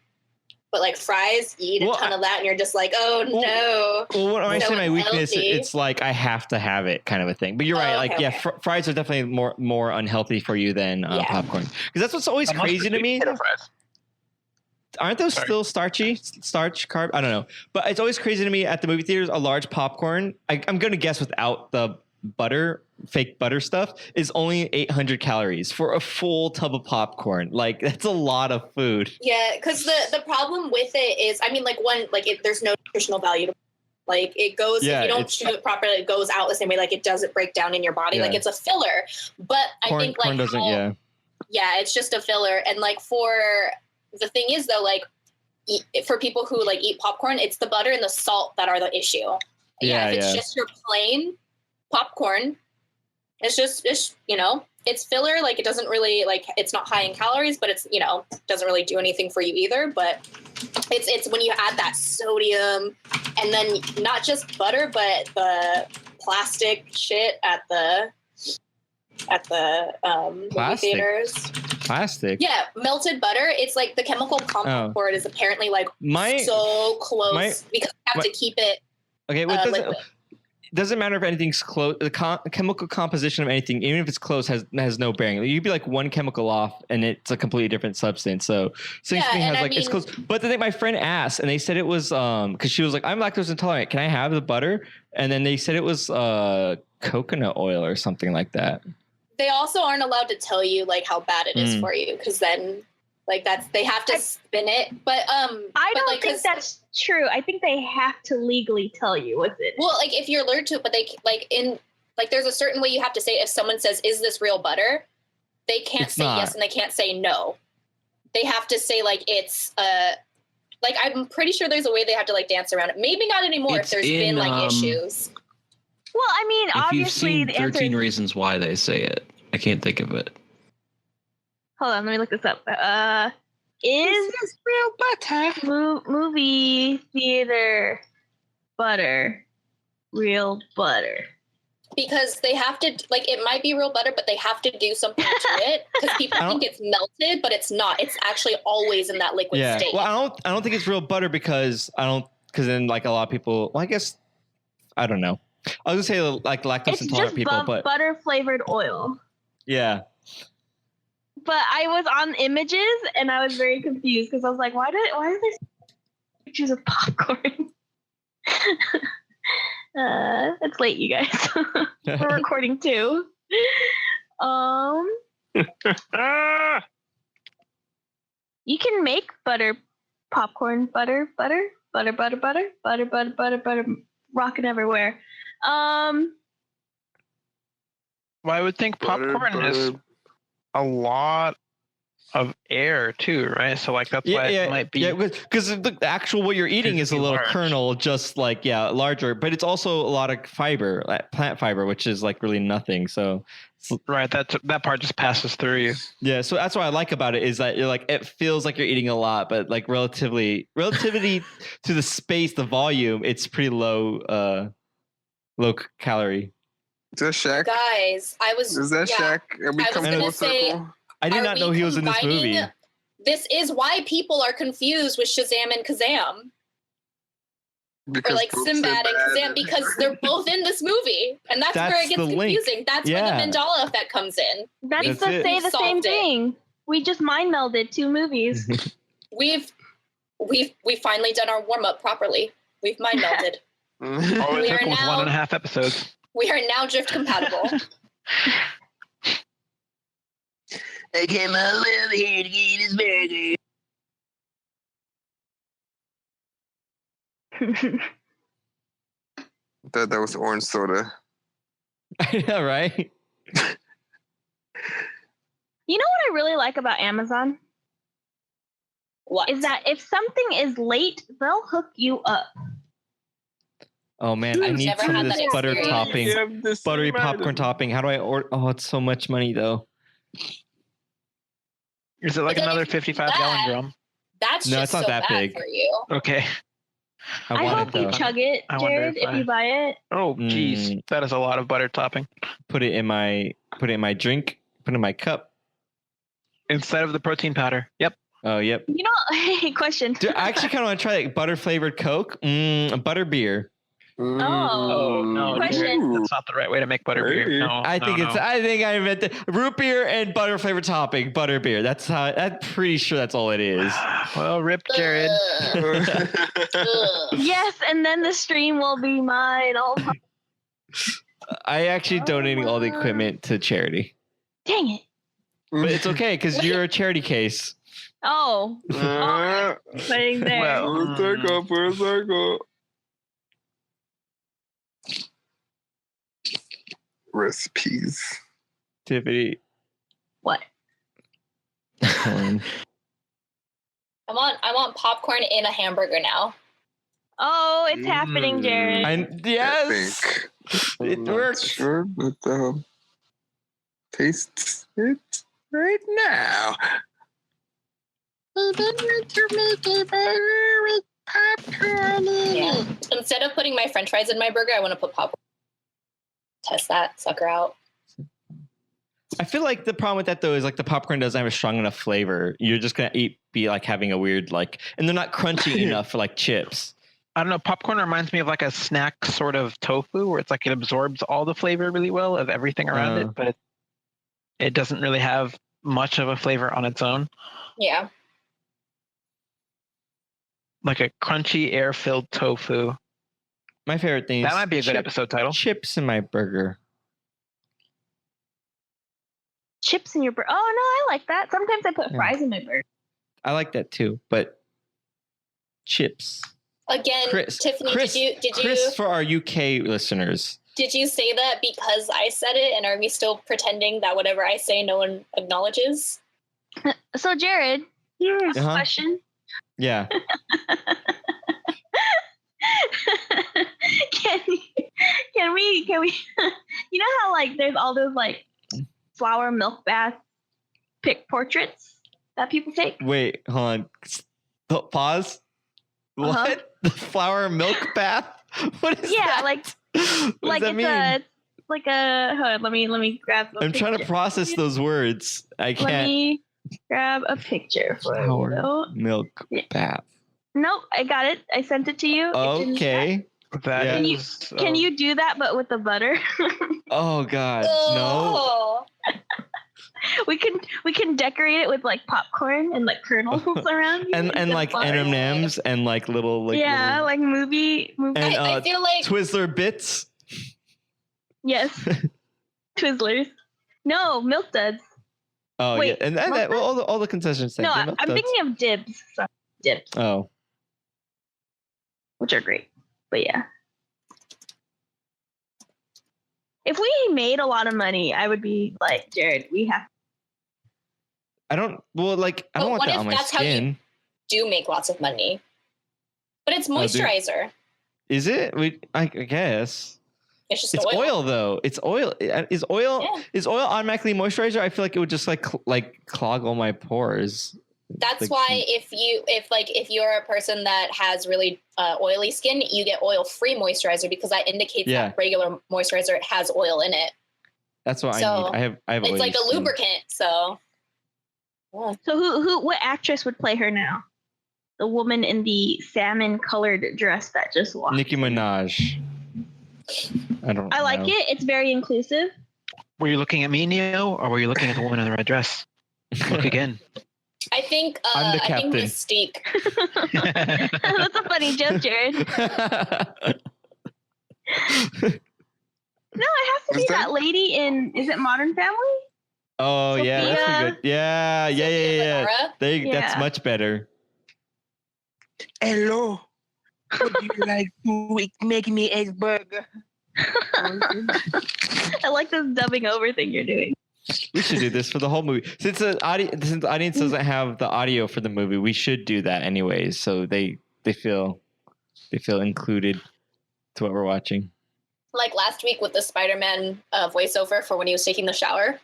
But like fries, you eat a ton of that and you're just like, oh no. Well, when I say my weakness, it's like I have to have it kind of a thing. But you're right. Okay. Fries are definitely more unhealthy for you than popcorn. Because that's what's always crazy to me. Aren't those still starch carb? I don't know. But it's always crazy to me at the movie theaters, a large popcorn, I'm going to guess without the fake butter stuff, is only 800 calories for a full tub of popcorn. Like, that's a lot of food. Yeah, because the problem with it is, there's no nutritional value to like it goes, if you don't chew it properly, it goes out the same way, like it doesn't break down in your body. Yeah. Like it's a filler. But I think like it's just a filler. And like the thing is though, like for people who like eat popcorn, it's the butter and the salt that are the issue. If it's just your plain popcorn, it's it's filler. Like it doesn't really it's not high in calories, but it's, doesn't really do anything for you either. But it's when you add that sodium and then not just butter, but the plastic shit at the at the movie Plastic? theaters. Plastic. Yeah, melted butter. It's like the chemical compound for it is apparently like so close because you have to keep it. Okay, liquid. Doesn't matter if anything's close. The chemical composition of anything, even if it's close, has no bearing. You'd be like one chemical off, and it's a completely different substance. So same thing has it's close. But then my friend asked, and they said it was because she was like, "I'm lactose intolerant. Can I have the butter?" And then they said it was coconut oil or something like that. They also aren't allowed to tell you like how bad it is for you because then like they have to spin it. But I don't think that's true. I think they have to legally tell you what's it. Well, like if you're allergic to it, but they there's a certain way you have to say it. If someone says, "Is this real butter?" They can't say yes and they can't say no. They have to say like it's like I'm pretty sure there's a way they have to like dance around it. Maybe not anymore if there's been like issues. Well, I mean, if obviously, you've seen 13 Reasons Why they say it. I can't think of it. Hold on, let me look this up. Is this real butter? Movie theater butter real butter? Because they have to, like, it might be real butter, but they have to do something to it because people think it's melted, but it's not. It's actually always in that liquid state. Well, I don't think it's real butter because then like a lot of people. Well, I guess I don't know. I was gonna say like lactose intolerant people, but butter flavored oil. Yeah. But I was on images and I was very confused because I was like, why are there pictures of popcorn? It's late, you guys. We're recording too. You can make popcorn butter, rocking everywhere. Well, I would think popcorn is a lot of air too, right? So like that's why it might be. Yeah, because the actual what you're eating is a little kernel, just like larger, but it's also a lot of fiber, like plant fiber, which is like really nothing. So right, that part just passes through you. Yeah, so that's what I like about it is that you're like it feels like you're eating a lot, but like relativity to the space, the volume, it's pretty low calorie. Is that Shaq? Guys, Is that Shaq? Are we coming full circle? I did not know he was in this movie. This is why people are confused with Shazam and Kazam. Because or like Sinbad and Kazam because they're both in this movie. And that's where it gets confusing. That's where the Mandela effect comes in. That's the same thing. We just mind melded two movies. We've finally done our warm up properly. We've mind melded. All it took was 1.5 episodes. We are now drift compatible. I came all over here to eat his burger. That was orange soda. I know, right? You know what I really like about Amazon? What? Is that if something is late, they'll hook you up. Oh man, I need some of this butter topping, buttery popcorn topping. How do I order? Oh, it's so much money though. Is it like another 55-gallon drum? That's no, just it's not so that big for you. Okay. I hope you chug it, Jared, if you buy it. Oh, geez, that is a lot of butter topping. Put it in my drink. Put it in my cup instead of the protein powder. Yep. Oh, yep. You know, question. Dude, I actually kind of want to try like butter flavored Coke, butter beer. Oh no! Question. That's not the right way to make butter beer. No, I think I invented root beer and butter flavored topping, butter beer. That's how. I'm pretty sure that's all it is. Well, rip Jared. Yes, and then the stream will be mine. Oh, I actually donating all the equipment to charity. Dang it! But it's okay because you're a charity case. Oh, putting there. Well, circle. Recipes. Tiffany. What? I want popcorn in a hamburger now. Oh, it's happening, Jared. Yes, it works. Sure, but taste it right now. Yeah. Instead of putting my French fries in my burger, I want to put popcorn. Test that sucker out. I feel like the problem with that though is like the popcorn doesn't have a strong enough flavor. You're just gonna be like having a weird like, and they're not crunchy enough for like chips. I don't know. Popcorn reminds me of like a snack sort of tofu, where it's like it absorbs all the flavor really well of everything around it, but it doesn't really have much of a flavor on its own. Yeah. Like a crunchy, air-filled tofu. My favorite thing That is might be a good episode title. chips in my burger. Chips in your burger. Oh no, I like that. Sometimes I put fries in my burger. I like that too, but chips. Again, Tiffany, Chris, did you Chris for our UK listeners. Did you say that because I said it, and are we still pretending that whatever I say, no one acknowledges? So, Jared, question. Yeah. Can we? You know how like there's all those like flower milk bath pic portraits that people take? Wait, hold on. Pause. What? The flower milk bath? What is that? like what does that mean? Hold on, let me grab I'm trying to process those words. I can't. Let me grab a picture for flower you. milk bath. Nope, I got it. I sent it to you. Okay. Can you do that but with the butter? Oh God, Oh. We can decorate it with like popcorn and like kernels around you. and like M&Ms and like little like little, like movie. and I feel like Twizzler bits. Yes, Twizzlers. No, Milk Duds. Oh Wait, yeah, and that, well, all the concessions. No, I'm thinking of Dibs. Sorry, Dibs. Oh, which are great, but yeah. If we made a lot of money, I would be like, Jared, we have. I don't want that on my skin. Do make lots of money, but it's moisturizer. Is it? I guess. It's just it's oil though. It's oil. Is oil automatically moisturizer? I feel like it would just like clog all my pores. That's why if you're a person that has really oily skin, you get oil-free moisturizer because that indicates that regular moisturizer has oil in it. That's what I need. I have. It's like a lubricant. So. Yeah. So what actress would play her now? The woman in the salmon-colored dress that just walked. Nicki Minaj. I like it. It's very inclusive. Were you looking at me, Neo, or were you looking at the woman in the red dress? Look again. I think I'm the captain. Mystique. That's a funny joke, Jared. No, it has to be that lady in. Is it Modern Family? Oh Sophia? yeah, that's pretty good. Yeah. That's much better. Hello. Would you like to make me a burger? I like this dubbing over thing you're doing. We should do this for the whole movie. Since the audience doesn't have the audio for the movie, we should do that anyways, so they feel included to what we're watching. Like last week with the Spider-Man voiceover for when he was taking the shower.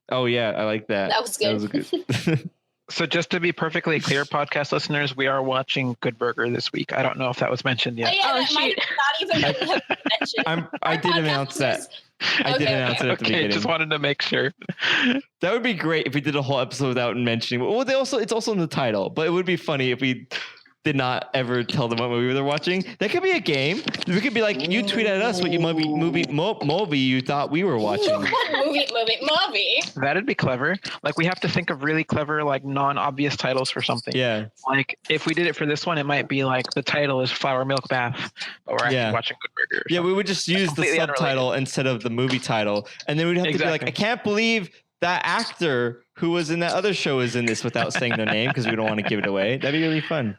Oh yeah, I like that. That was good. So just to be perfectly clear, podcast listeners, we are watching Good Burger this week. I don't know if that was mentioned yet. Oh, yeah, that might not even been mentioned. I did announce that. I did announce it at the beginning. Just wanted to make sure. That would be great if we did a whole episode without mentioning. Well, it's also in the title, but it would be funny if we did not ever tell them what movie they're watching. That could be a game. We could be like, you tweet at us what movie you thought we were watching. What movie? That'd be clever. Like we have to think of really clever, like non-obvious titles for something. Yeah. Like if we did it for this one, it might be like the title is Flower Milk Bath, but we're actually watching Good Burger. Yeah, we would just use the subtitle unrelated instead of the movie title, and then we'd have to be like, I can't believe that actor who was in that other show is in this without saying their name because we don't want to give it away. That'd be really fun.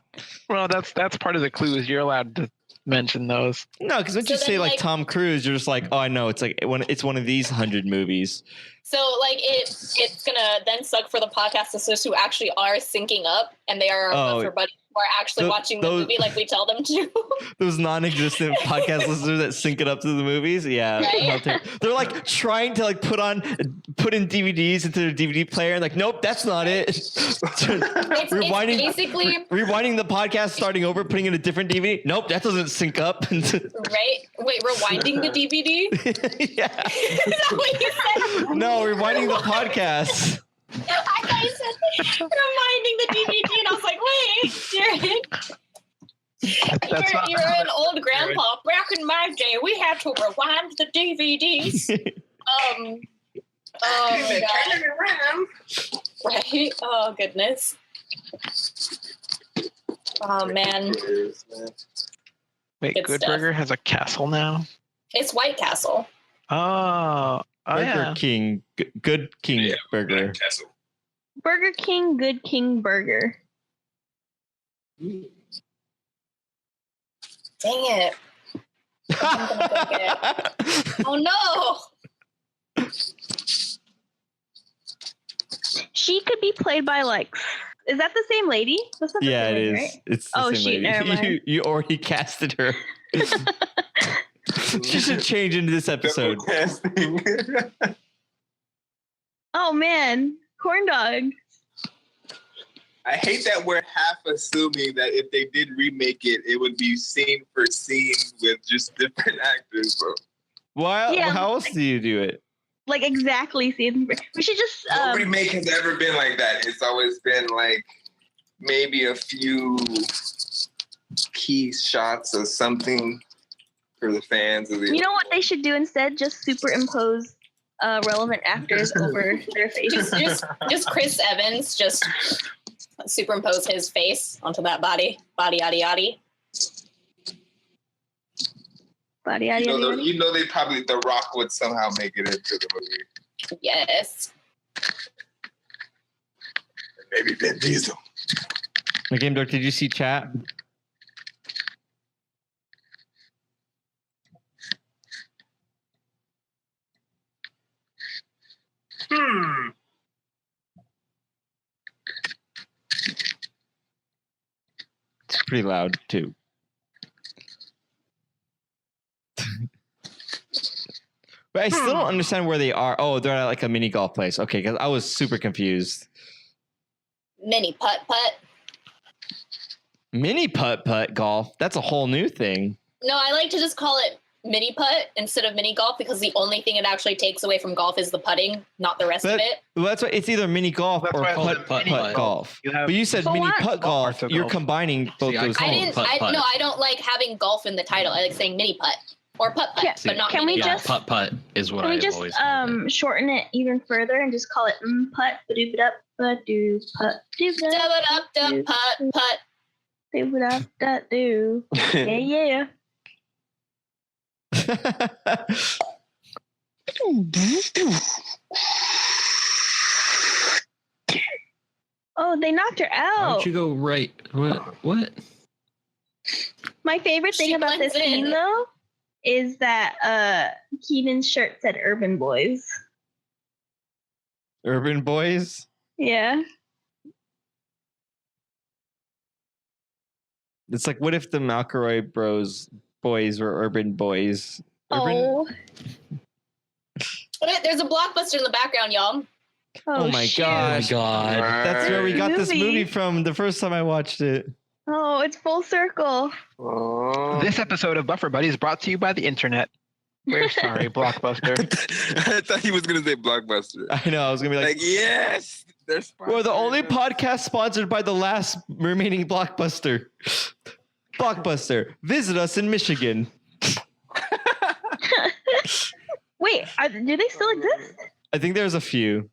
Well, that's part of the clue is you're allowed to mention those. No, because once you say like Tom Cruise, you're just like, oh, I know. It's like it's one of these 100 movies. So like it's gonna then suck for the podcast listeners who actually are syncing up and they are for buddies who are actually watching the movie like we tell them to. Those non-existent podcast listeners that sync it up to the movies, yeah. Right? They're like trying to like put in DVDs into their DVD player and like, nope, that's not it. Rewinding the podcast, starting over, putting in a different DVD. Nope, that doesn't sync up. Right? Wait, rewinding the DVD? Yeah. Is that what you said? No, Oh, rewinding the podcast. I thought you said reminding the DVD, and I was like, wait, Jared. You're an old grandpa. Back in my day, we had to rewind the DVDs. Oh my god. Right? Oh goodness. Oh man. Wait, Good Good stuff. Burger has a castle now? It's White Castle. Oh, Burger yeah. King, Good King Burger. Burger King, Good King Burger. Dang it. I'm gonna go get it. Oh no. She could be played by like. Is that the same lady? That's not the Yeah, same it lady, is. right? It's the Oh, same lady. never mind. You already casted her. She should change into this episode. Oh man, corn dog. I hate that we're half assuming that if they did remake it, it would be scene for scene with just different actors, bro. Why? Yeah, How else do you do it? Like exactly season. We should just. No remake has ever been like that. It's always been like maybe a few key shots or something for the fans of the. You know what they should do instead? Just superimpose relevant actors over their faces. Just Chris Evans, just superimpose his face onto that body, yaddy yaddy. Body, yada, yada, yada. You know they probably The Rock would somehow make it into the movie. Yes. Maybe Vin Diesel. Game Dork, did you see chat? It's pretty loud too. But I still don't understand where they are. Oh, they're at like a mini golf place. Okay, because I was super confused. Mini putt. Mini putt golf. That's a whole new thing. No, I like to just call it mini putt instead of mini golf because the only thing it actually takes away from golf is the putting, not the rest of it. Well, that's why it's either mini golf That's or why I call putt it mini putt golf. But you said So mini what? putt golf. Parts of You're golf. combining both See, I those. call things. it putt-putt. I don't like having golf in the title. I like saying mini putt or putt, Yeah. but not Can mini we golf. just- putt is what Can we I've just always called it. shorten it even further and just call it putt ba-doop up ba-doo putt doop Dub it up, dub, putt. doop up da do. Yeah. Oh, they knocked her Why out. don't you go right? What? My favorite thing She about this blends in. scene though is that Keenan's shirt said Urban Boys. Urban Boys. Yeah. It's like, what if the McElroy boys were urban boys? Oh. There's a Blockbuster in the background, y'all. Oh my shoot. Oh my gosh. god. That's where we got this Movie. movie from the first time I watched it. Oh, it's full circle. Oh. This episode of Buffer Buddies brought to you by the internet. We're sorry, Blockbuster. I thought he was gonna say Blockbuster. I know. I was gonna be like, Yes, there's. we're the only podcast sponsored by the last remaining Blockbuster. Blockbuster, visit us in Michigan. Wait, do they still exist? I think there's a few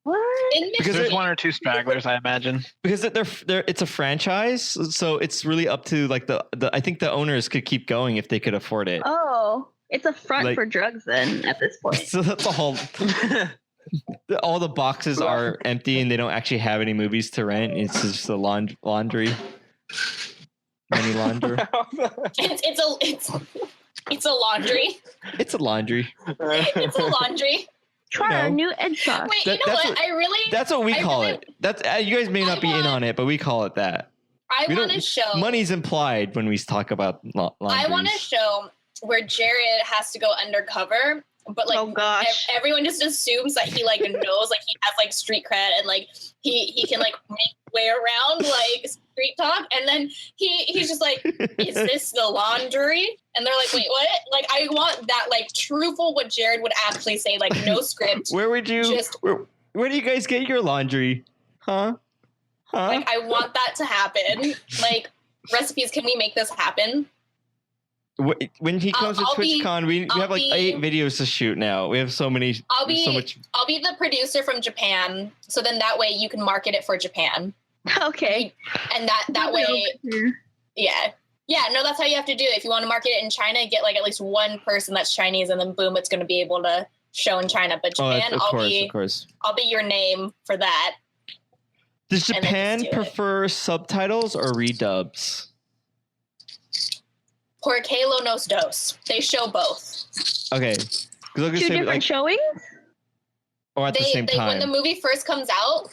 What? In Because There's it- one or two stragglers, I imagine. because they're it's a franchise, so it's really up to like the I think the owners could keep going if they could afford it. Oh, it's a front Like- for drugs then at this point. So that's the whole. All the boxes are empty and they don't actually have any movies to rent. It's just a laundry, money laundry. It's a laundry. It's a laundry. It's a laundry. Try our No. new Ed sauce. Wait, That- you know that's what? what- That's what we I call really- it. That's you guys may not be in on it, but we call it that. I We want don't- to show. Money's implied when we talk about laundries. I want to show where Jared has to go undercover, but like Oh, gosh. everyone just assumes that he like knows, like he has like street cred and like he can like make way around like street talk, and then he's just like, "Is this the laundry?" And they're like, "Wait, what?" Like, I want that, like, truthful what Jared would actually say, like, no script. Where would you? Where do you guys get your laundry? Huh? Like, I want that to happen. Like, recipes, can we make this happen? When he comes to TwitchCon, we have like 8 videos to shoot now. We have so many. I'll be so much. I'll be the producer from Japan, so then that way you can market it for Japan. Okay. And that way, yeah. No, that's how you have to do it. If you want to market it in China, get like at least one person that's Chinese, and then boom, it's going to be able to show in China. But Japan, of course. I'll be your name for that. Does Japan prefer subtitles or redubs? Porque lo nos dos. They show both. Okay. Two different showings? Or at the same time? When the movie first comes out,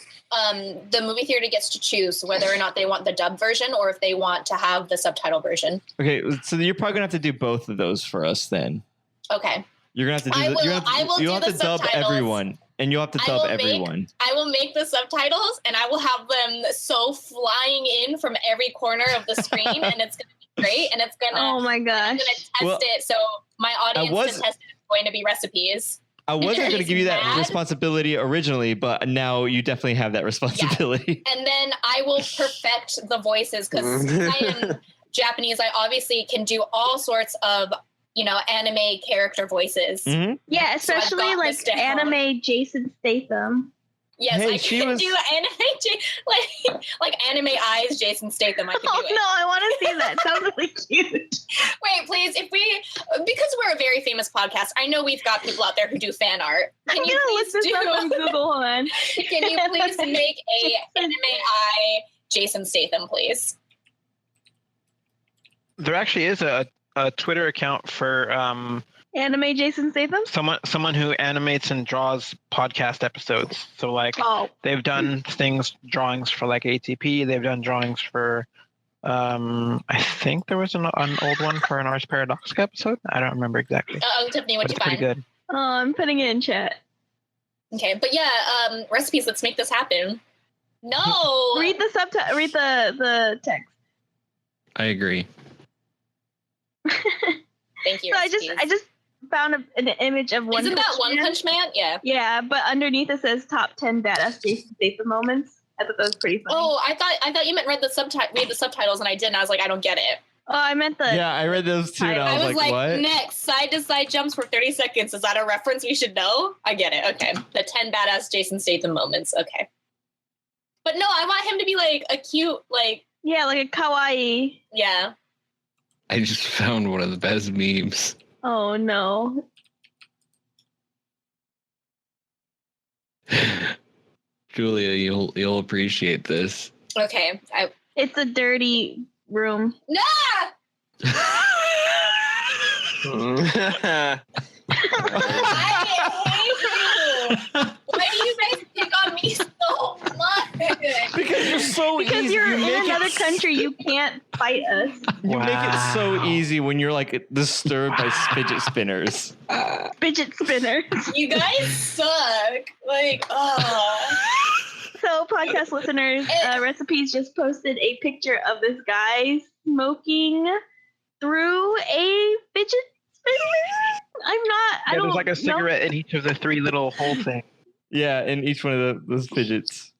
the movie theater gets to choose whether or not they want the dub version or if they want to have the subtitle version. Okay, so you're probably going to have to do both of those for us then. Okay. You're going to have to do you'll have to dub everyone. And you'll have to dub everyone. I will make the subtitles, and I will have them so flying in from every corner of the screen, and it's going to be great. And it's going to. Oh my gosh! I'm going to test it, so my audience to test it is going to be recipes. I wasn't going to give you that responsibility originally, but now you definitely have that responsibility. Yeah. And then I will perfect the voices because I am Japanese. I obviously can do all sorts of, anime character voices. Mm-hmm. Yeah, especially like anime Jason Statham. Yes, I can do anime, like anime eyes Jason Statham. I can do it. No, I want to see that. Sounds really cute. Wait, please, because we're a very famous podcast, I know we've got people out there who do fan art. Can you please look this up on Google? Hold on. Can you please make a anime eye Jason Statham, please? There actually is a Twitter account for anime Jason Statham? Someone who animates and draws podcast episodes. So like they've done drawings for like ATP. They've done drawings for I think there was an old one for an Ars Paradoxica episode. I don't remember exactly. Tiffany, what'd you find? Pretty good. Oh, I'm putting it in chat. Okay, but yeah, recipes. Let's make this happen. No, read the subtitle. Read the text. I agree. Thank you. So I just found an image of One. Isn't that One Punch Man? Yeah. Yeah, but underneath it says top 10 badass Jason Statham moments. I thought that was pretty funny. Oh, I thought you meant read the subtitles, and I didn't. I was like, I don't get it. Oh, I meant the. Yeah, I read those too. And I was like, what? Next, side to side jumps for 30 seconds. Is that a reference we should know? I get it. Okay, the 10 badass Jason Statham moments. Okay, but no, I want him to be like a cute, like like a kawaii. Yeah. I just found one of the best memes. Oh no. Julia, you'll appreciate this. Okay. It's a dirty room. Nah! I hate you. Why do you guys pick on me so much? Because you're so easy. Because you're in another country, you can't fight us. You make it so easy when you're like disturbed by fidget spinners. Fidget spinners. You guys suck. Like, So, podcast listeners, Recipes just posted a picture of this guy smoking through a fidget spinner. There's like a cigarette in each of the 3 little hole things. Yeah, in each one of those fidgets.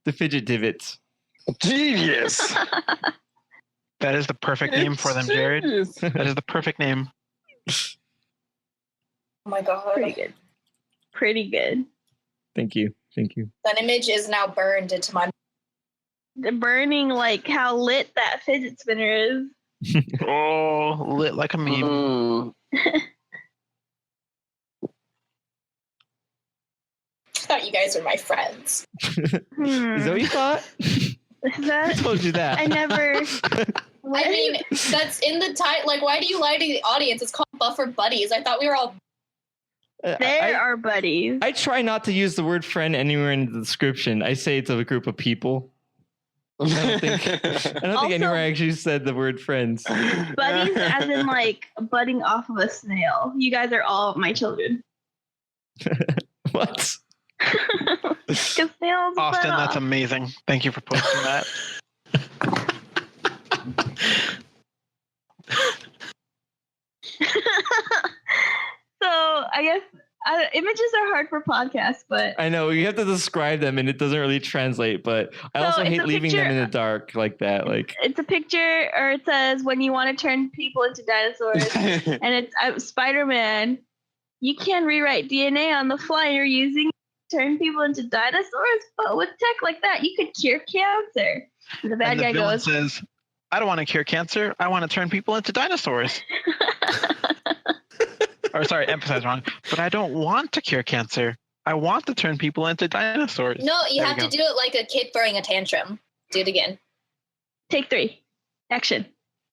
The fidget divots. Genius. That is the perfect name for them, Jared. That is the perfect name. Oh my god. Pretty good. Thank you. That image is now burned into my. The burning, like how lit that fidget spinner is. Oh, lit like a meme. I thought you guys were my friends. Is that what you thought? I told you that. I never. I mean, that's in the title. Like, why do you lie to the audience? It's called Buffer Buddies. I thought we were all. There are buddies. I try not to use the word friend anywhere in the description. I say it's a group of people. I don't think anywhere I actually said the word friends. Buddies, as in like budding off of a snail. You guys are all my children. What? Snails Austin, that's amazing. Thank you for posting that. images are hard for podcasts, but I know you have to describe them, and it doesn't really translate. But I So also it's hate a leaving them in picture- the dark like that. Like, it's a picture, or it says when you want to turn people into dinosaurs, and it's Spider-Man. You can rewrite DNA on the fly. You're using turn people into dinosaurs, but with tech like that, you could cure cancer. The bad And the guy villain goes, says, I don't want to cure cancer. I want to turn people into dinosaurs. Or sorry, emphasize wrong. But I don't want to cure cancer. I want to turn people into dinosaurs. No, you There have we to go. do it like a kid throwing a tantrum. Do it again. Take 3, action.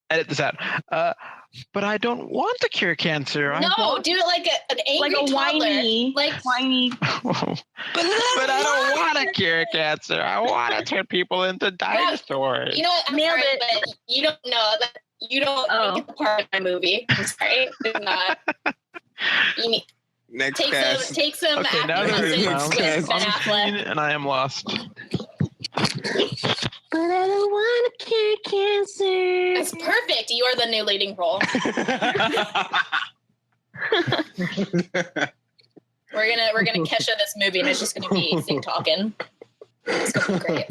Edit this out. But I don't want to cure cancer. I No, want... do it like an angry Like a toddler. whiny. But I don't want to cure cancer. I want to turn people into dinosaurs. You know what? I'm Nailed sorry, it. but you don't know that. You don't Oh. make it part of my movie. I'm sorry. It's not. You need Next take cast. some Okay, now acting that it's lessons on with Ben on the screen, Affleck. and I am lost. But I don't want to cure cancer. That's perfect. You are the new leading role. We're gonna Kesha this movie, and it's just gonna be Sing talking. It's gonna be great.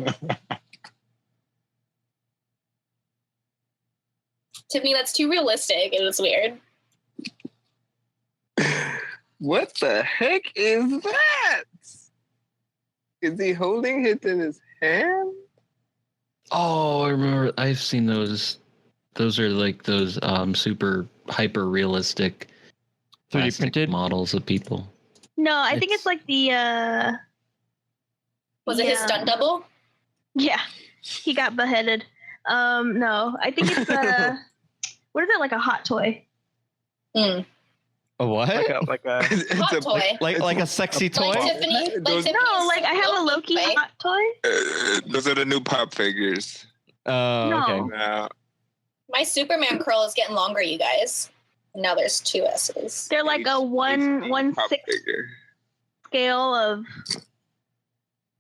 Tiffany, that's too realistic. It was weird. What the heck is that? Is he holding it in his hand? Oh, I remember. I've seen those. Those are like those super hyper realistic 3D printed models of people. No, I think it's like the Was it his Yeah. stunt double? yeah. He got beheaded. No, I think it's what is it, like a hot toy? Mm. a what? Like a It's Hot toy. Like a sexy toy? Like Tiffany. Those- No, like I have a low-key toy. hot toy. Those are the new pop figures. Oh, No. okay. Now, My Superman curl is getting longer, you guys. Now there's 2 S's. They're like a each one pop sixth figure. scale of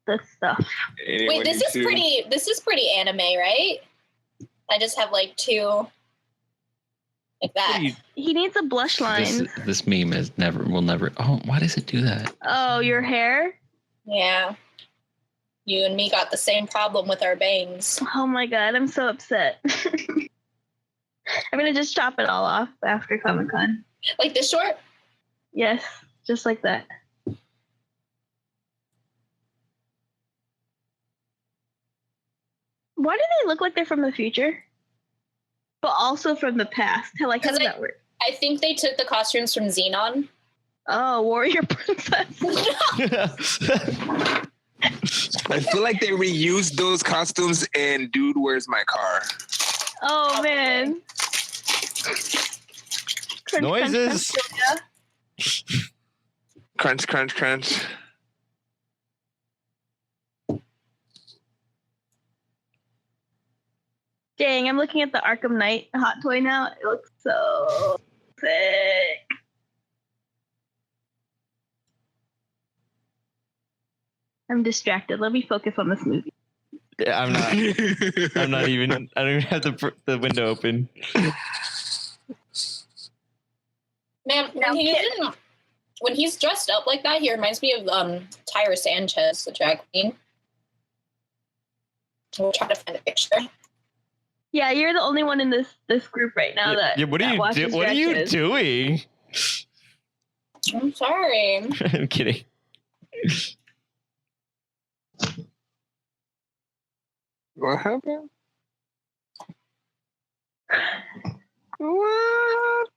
the stuff. Wait, this is pretty anime, right? I just have like 2 like that. He needs a blush line. This meme will never. Oh, why does it do that? Oh, your hair? Yeah. You and me got the same problem with our bangs. Oh my god, I'm so upset. I'm gonna just chop it all off after Comic-Con. Like this short? Yes, just like that. Why do they look like they're from the future? But also from the past. Like, how does that work? I think they took the costumes from Xenon. Oh, Warrior Princess. I feel like they reused those costumes in Dude, Where's My Car? Oh, man. Crunch, Noises. Crunch, crunch, crunch. Dang, I'm looking at the Arkham Knight hot toy now. It looks so sick. I'm distracted. Let me focus on this movie. Yeah, I'm not even. I don't even have the window open. Man, Now, when he's dressed up like that, he reminds me of Tyra Sanchez, the drag queen. We'll try to find a picture. Yeah, you're the only one in this group right now that. Yeah, what are that you watches What are drag you shows. doing? I'm sorry. I'm kidding. What happened? What?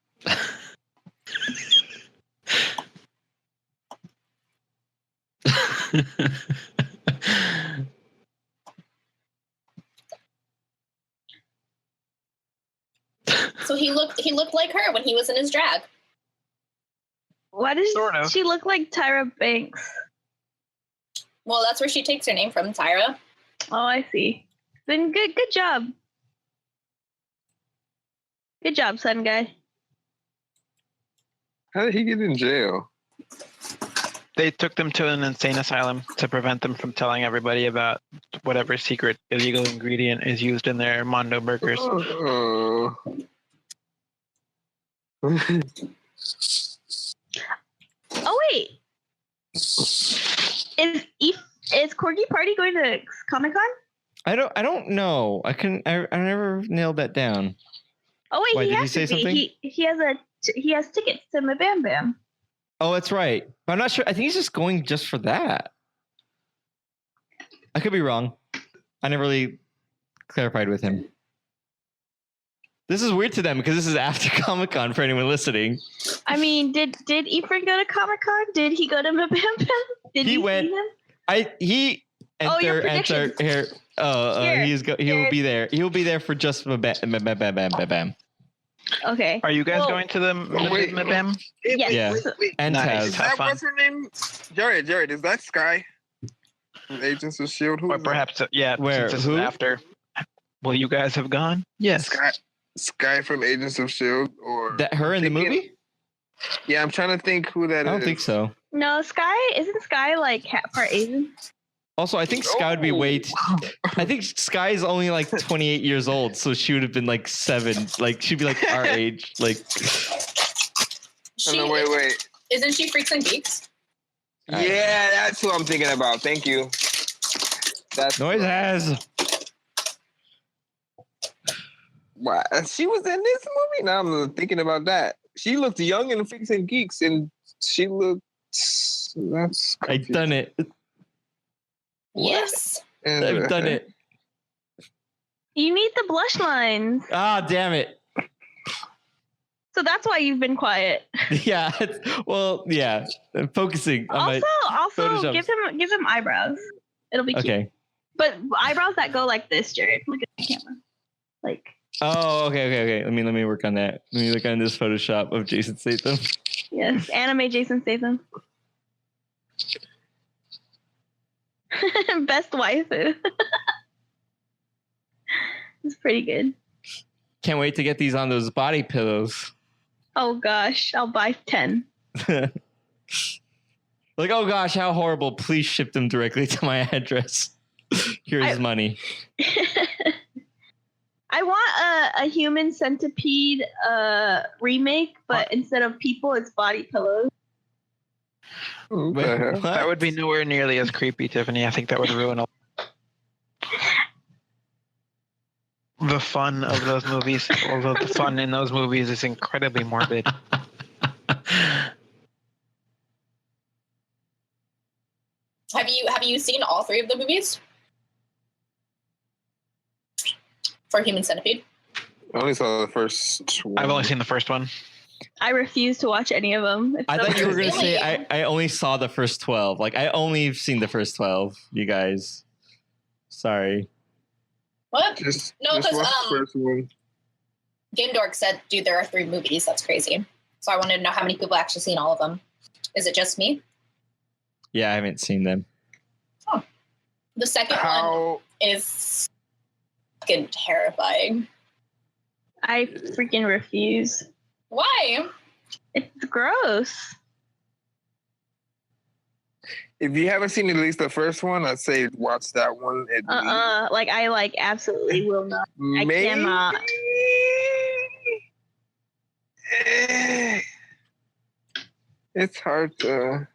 So he looked like her when he was in his drag. Why does Sort of. she look like Tyra Banks? Well, that's where she takes her name from, Tyra. Oh, I see. Then good job. Good job, son guy. How did he get in jail? They took them to an insane asylum to prevent them from telling everybody about whatever secret illegal ingredient is used in their Mondo burgers. Oh. Oh wait, Is Corgi Party going to Comic-Con? I don't know. I never nailed that down. Oh wait, Why, he did he has say to be. something? He has tickets to Bam Bam. Oh, that's right. But I'm not sure. I think he's just going just for that. I could be wrong. I never really clarified with him. This is weird to them because this is after Comic-Con for anyone listening. I mean, did Ephraim go to Comic-Con? Did he go to Bam Bam? Did He you went- see him? Enter Your predictions. here. Here. He will be there. He will be there for just bam. Okay. Are you guys Well, going to the wait. Mabam? Yes. Yeah. And Nice. Is Taz. Have that fun. what's her name? Jared, is that Sky? From Agents of S.H.I.E.L.D.? Who Or is that? perhaps, Where? since this is Who? after. Will you guys have gone? Yes. Sky from Agents of S.H.I.E.L.D. or That her in the movie? Yeah, I'm trying to think who that I is. don't think so. No, isn't Sky like part Asian? Also, I think Sky would be way. I think Sky is only like 28 years old, so she would have been like 7. Like she'd be like our age. Like Oh, no, wait. Isn't she Freaks and Geeks? Yeah, that's who I'm thinking about. Thank you. That's noise has. Wow, she was in this movie. Now I'm thinking about that. She looked young in Freaks and Geeks, and she looked. That's. I've done it. Yes. I've done it. You need the blush lines, Ah, damn it. so that's why you've been quiet. Yeah. Well, yeah. I'm focusing on my. Also, Photoshops. give him eyebrows. It'll be cute. Okay. But eyebrows that go like this, Jared. Look at the camera. Like, Oh, okay. Let me work on that. Let me look on this Photoshop of Jason Statham. yes, anime Jason Statham. Best waifu. It's pretty good. Can't wait to get these on those body pillows. Oh gosh, I'll buy 10. Like, oh gosh, how horrible. Please ship them directly to my address. Here's money. I want a human centipede remake, but instead of people, it's body pillows. What the Wait, hell? what? That would be nowhere nearly as creepy, Tiffany. I think that would ruin the fun of those movies. Although the fun in those movies is incredibly morbid. Have you seen all 3 of the movies for Human Centipede? I only saw the first one. I've only seen the first one. I refuse to watch any of them. It's I so thought you were going to crazy. say I only saw the first 12. Like, I only seen the first 12, you guys. Sorry. What? Just No, 'cause, watch the first one. Game Dork said, dude, there are 3 movies. That's crazy. So I wanted to know how many people actually seen all of them. Is it just me? Yeah, I haven't seen them. The second one How? is fucking terrifying. I freaking refuse. Why? It's gross. If you haven't seen at least the first one, I'd say watch that one. At Like I absolutely will not. I Maybe. cannot. It's hard to.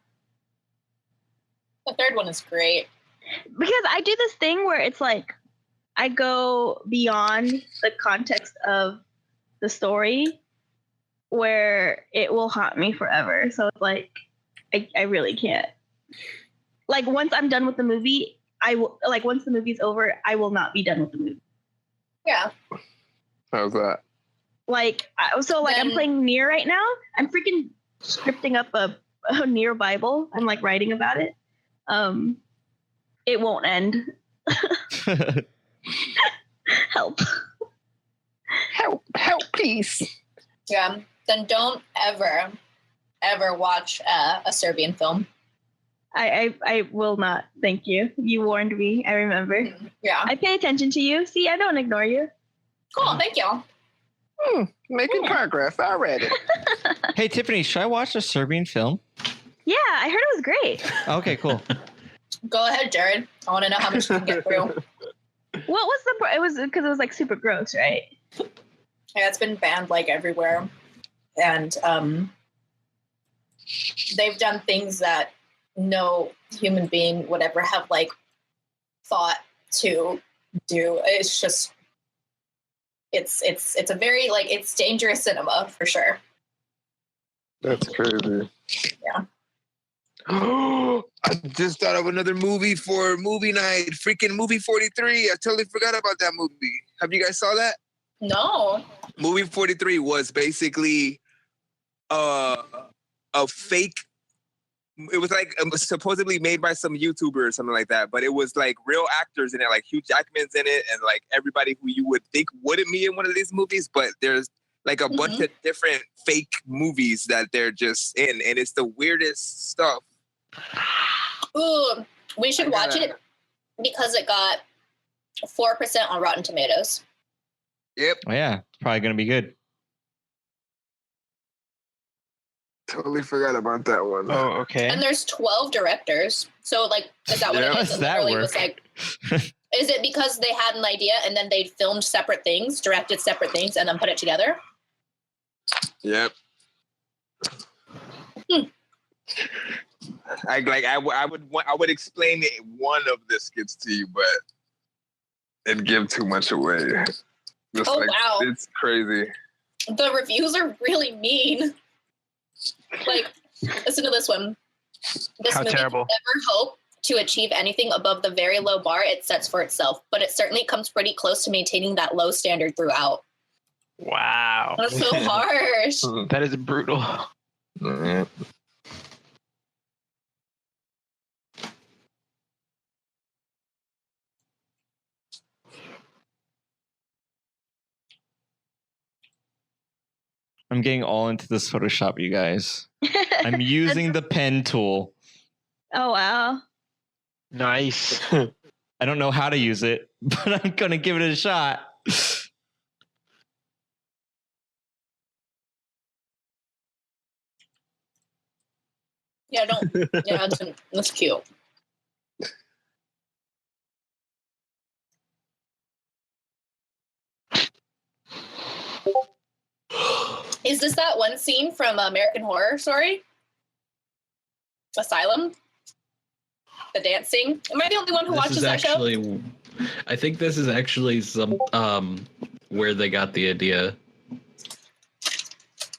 The third one is great. Because I do this thing where it's like I go beyond the context of the story where it will haunt me forever. So it's like I really can't. Like once I'm done with the movie, I will like once the movie's over, I will not be done with the movie. Yeah. How's that? Like so I'm playing Nier right now. I'm freaking scripting up a Nier Bible. I'm like writing about it. It won't end. Help, please. Yeah. Then don't ever watch a Serbian film. I will not. Thank you. You warned me. I remember. Yeah. I pay attention to you. See, I don't ignore you. Cool. Thank you. Making progress already. Hey, Tiffany, should I watch a Serbian film? Yeah, I heard it was great. Okay, cool. Go ahead, Jared. I want to know how much you can get through. What was it was because it was like super gross, right? Yeah, it's been banned like everywhere. And they've done things that no human being would ever have like thought to do. It's just it's a very like it's dangerous cinema for sure. That's crazy. Yeah. I just thought of another movie for movie night. Freaking movie 43. I totally forgot about that movie. Have you guys saw that? No. Movie 43 was basically a fake. It was like supposedly made by some YouTuber or something like that, but it was like real actors in it, like Hugh Jackman's in it, and like everybody who you would think wouldn't be in one of these movies, but there's like a bunch of different fake movies that they're just in, and it's the weirdest stuff. Ooh, we should watch it because it got 4% on Rotten Tomatoes. Yep. Oh yeah, it's probably gonna be good. Totally forgot about that one. Oh, okay. And there's 12 directors. So, like, is that what Yeah. it How is? does It that literally was work? like, is it because they had an idea and then they filmed separate things, directed separate things, and then put it together? Yep. I would explain one of the skits to you, but it'd give too much away. Just Oh, wow. It's crazy. The reviews are really mean. Like, listen to this one. This How movie terrible. can never hope to achieve anything above the very low bar it sets for itself, but it certainly comes pretty close to maintaining that low standard throughout. Wow. That's so harsh. That is brutal. Mhm. I'm getting all into this Photoshop, you guys. I'm using the pen tool. Oh wow. Nice. I don't know how to use it, but I'm gonna give it a shot. Yeah, that's cute. Is this that one scene from American Horror Story? Asylum? The dancing? Am I the only one who watches that show? I think this is actually some where they got the idea.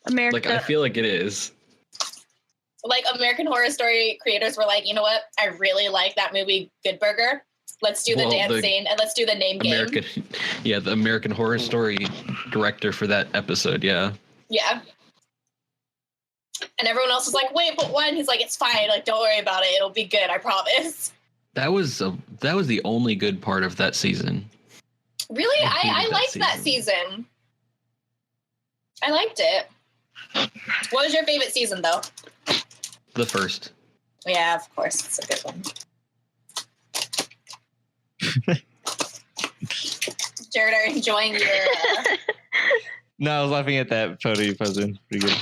America. Like I feel like it is. Like American Horror Story creators were like, you know what? I really like that movie Good Burger. Let's do the Well, dance the scene and let's do the name game. The American Horror Story director for that episode, yeah. Yeah. And everyone else was like, wait, but what? And he's like, it's fine. Like, don't worry about it. It'll be good. I promise. That was the only good part of that season. Really? I hated I that liked that season. I liked it. What was your favorite season, though? The first. Yeah, of course. It's a good one. Jared, are you enjoying your... No, I was laughing at that photo you posted. Pretty good.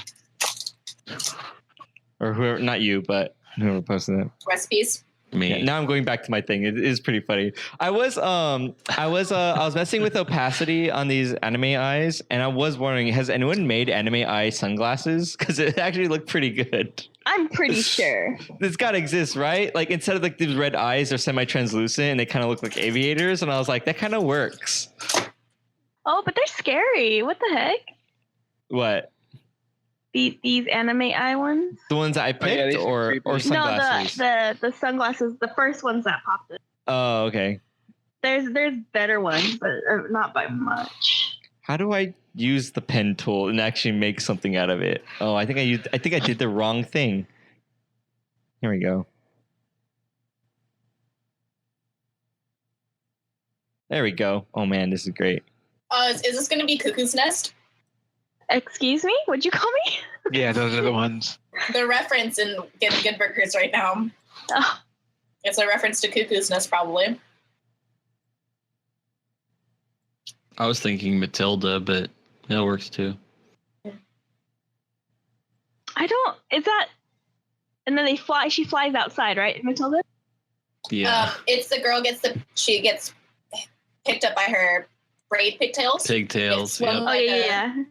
Or whoever, not you, but whoever posted it. recipes? Me. Yeah, now I'm going back to my thing. It is pretty funny. I was messing with opacity on these anime eyes, and I was wondering, has anyone made anime eye sunglasses? Because it actually looked pretty good. I'm pretty sure. It's got to exist, right? Like instead of like these red eyes, they're semi-translucent, and they kind of look like aviators. And I was like, that kind of works. Oh, but they're scary. What the heck? What? These anime eye ones? The ones that I picked, these are or creepy. sunglasses? No, the sunglasses, the first ones that popped up. Oh, okay. There's better ones, but not by much. How do I use the pen tool and actually make something out of it? Oh, I think I did the wrong thing. Here we go. There we go. Oh man, this is great. Is this going to be Cuckoo's Nest? Excuse me? What'd you call me? Yeah, those are the ones. The reference in Getting Good Burgers right now. Oh, It's a reference to Cuckoo's Nest, probably. I was thinking Matilda, but that works too. I don't. Is that? And then they fly. She flies outside, right, Matilda? Yeah. It's the girl she gets picked up by her braid pigtails. Pigtails. It's one Yep. Oh like yeah.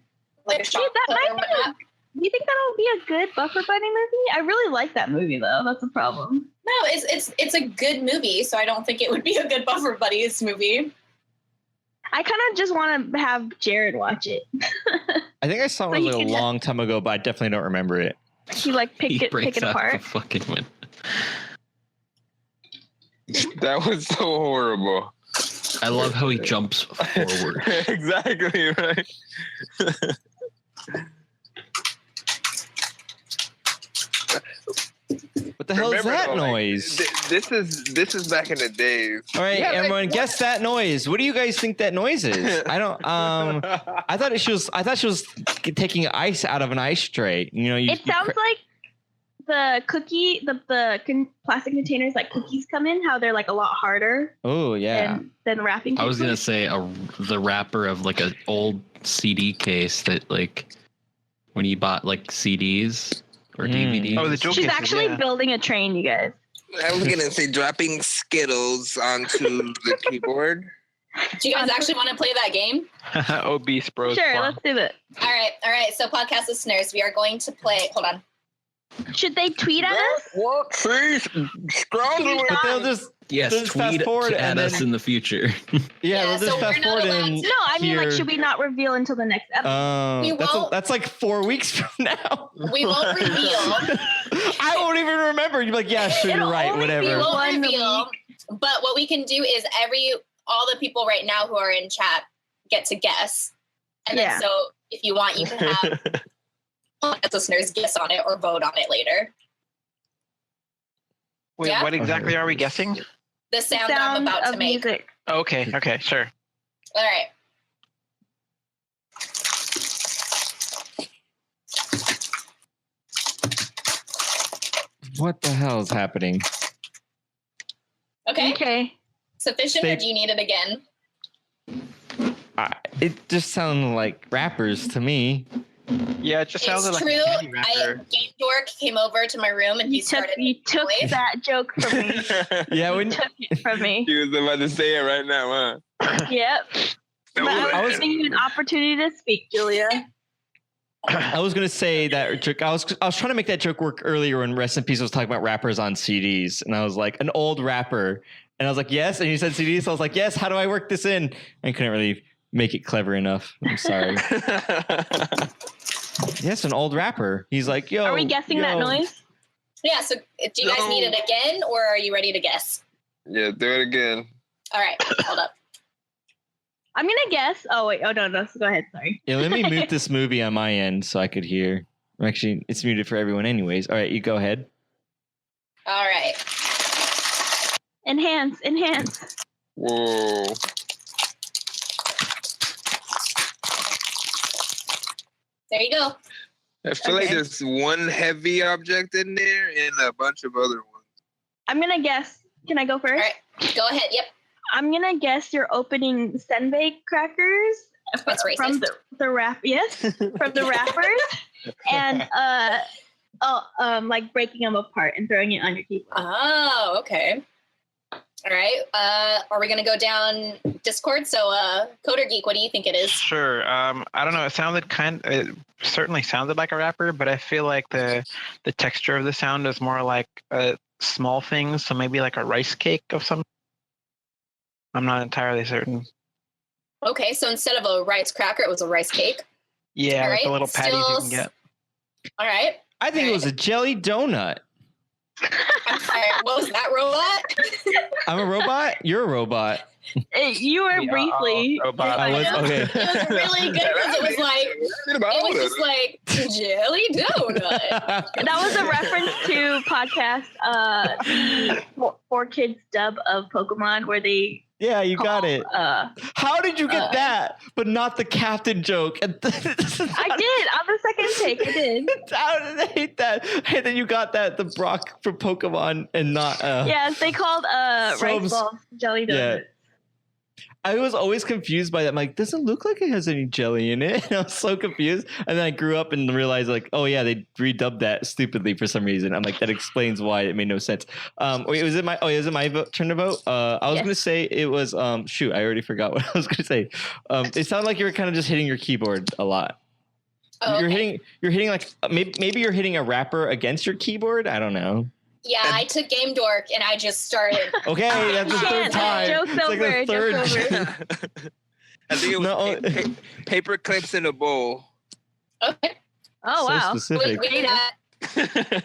Like a shot that put might or be whatnot. Do you think that'll be a good Buffer Buddy movie? I really like that movie though. That's a problem. No, it's a good movie, so I don't think it would be a good Buffer Buddies movie. I kind of just want to have Jared watch it. I think I saw it like a long time ago, but I definitely don't remember it. He like pick it apart. The fucking one. That was so horrible. I love how he jumps forward. Exactly right. What the hell is that though, noise? This is back in the days. All right, everyone, guess that noise. What do you guys think that noise is? I don't. I thought she was taking ice out of an ice tray. You know, It sounds like the cookie, the plastic containers like cookies come in. How they're like a lot harder. Oh yeah. Than wrapping. I was gonna say the wrapper of like an old CD case that like when you bought like CDs or DVDs. Oh, the jewel She's cases, actually building a train, you guys. I was gonna say dropping Skittles onto the keyboard. Do you guys actually want to play that game? Obese bros. Sure, farm. let's do it. All right. So, podcast listeners, we are going to play. Hold on. Should they tweet at us? What? See, But they'll just Yes, fast tweet forward at and us then- in the future. Yeah, they'll So just we're fast not forward allowed and to- No, I mean, like, hear- should we not reveal until the next episode? We won't- that's like 4 weeks from now. We won't reveal. I won't even remember. You're like, yeah, sure, you're right, only be whatever. We won't One reveal. But what we can do is all the people right now who are in chat get to guess, and then Yeah. so if you want, you can have podcast listeners guess on it or vote on it later. Wait, Yeah? what exactly are we guessing? The sound I'm about to of make. music. Okay, sure. All right. What the hell is happening? Okay. Okay. Sufficient, or They- do you need it again? It just sounded like rappers to me. Yeah, it just It's sounded like true. a candy wrapper. Game Dork came over to my room and he started. You took noise. that joke from me. Yeah, You when took it from me. He was about to say it right now, huh? Yep. But I was giving you an opportunity to speak, Julia. I was gonna say that joke. I was trying to make that joke work earlier when Rest in Peace was talking about rappers on CDs, and I was like, an old rapper, and I was like, yes, and you said CDs, so I was like, yes. How do I work this in? And I couldn't really make it clever enough. I'm sorry. Yes, an old rapper. He's like, yo. Are we guessing that noise? Yeah. So, do you guys need it again, or are you ready to guess? Yeah, do it again. All right. Hold up. I'm gonna guess. Oh wait. Oh no. So go ahead. Sorry. Yeah, let me mute this movie on my end so I could hear. Actually, it's muted for everyone anyways. All right, you go ahead. All right. Enhance. Whoa. There you go. I feel like Okay. there's one heavy object in there and a bunch of other ones. I'm gonna guess. Can I go first? All right. Go ahead. Yep. I'm gonna guess you're opening Senbei crackers That's from racist. the wrap. Yes, from the wrappers, and like breaking them apart and throwing it on your keyboard. Oh, okay. All right. Are we gonna go down Discord? So, Coder Geek, what do you think it is? Sure. I don't know. It certainly sounded like a rapper, but I feel like the texture of the sound is more like small things. So maybe like a rice cake of some. I'm not entirely certain. Okay, so instead of a rice cracker, it was a rice cake. Yeah, All like the right, little patties you can still- get. All right. I think it was a jelly donut. I'm sorry. What was that, robot? I'm a robot. You're a robot. You were We are briefly. all robots. I was okay. It was really good because it was just like jelly donut. That was a reference to podcast the 4Kids dub of Pokemon where they Yeah, you got it. How did you get uh, that, but not the captain joke? I did on the second take. I did. How did I hate that? And then you got that the Brock for Pokemon and not. Yes, they called So rice balls jelly yeah. donuts. I was always confused by that. I'm like, doesn't look like it has any jelly in it. And I was so confused. And then I grew up and realized, like, oh yeah, they redubbed that stupidly for some reason. I'm like, that explains why it made no sense. Wait, was it my? Oh, is it my turn to vote? I was Yes. gonna say it was. Shoot, I already forgot what I was gonna say. It sounded like you were kind of just hitting your keyboard a lot. Oh, you're okay. hitting like maybe you're hitting a rapper against your keyboard. I don't know. Yeah, I took Game Dork and I just started. Okay, that's the third Can't. time. Joke's It's like over, the third. joke's over. I think it was No. paper clips in a bowl. Okay. Oh, So wow. specific. We got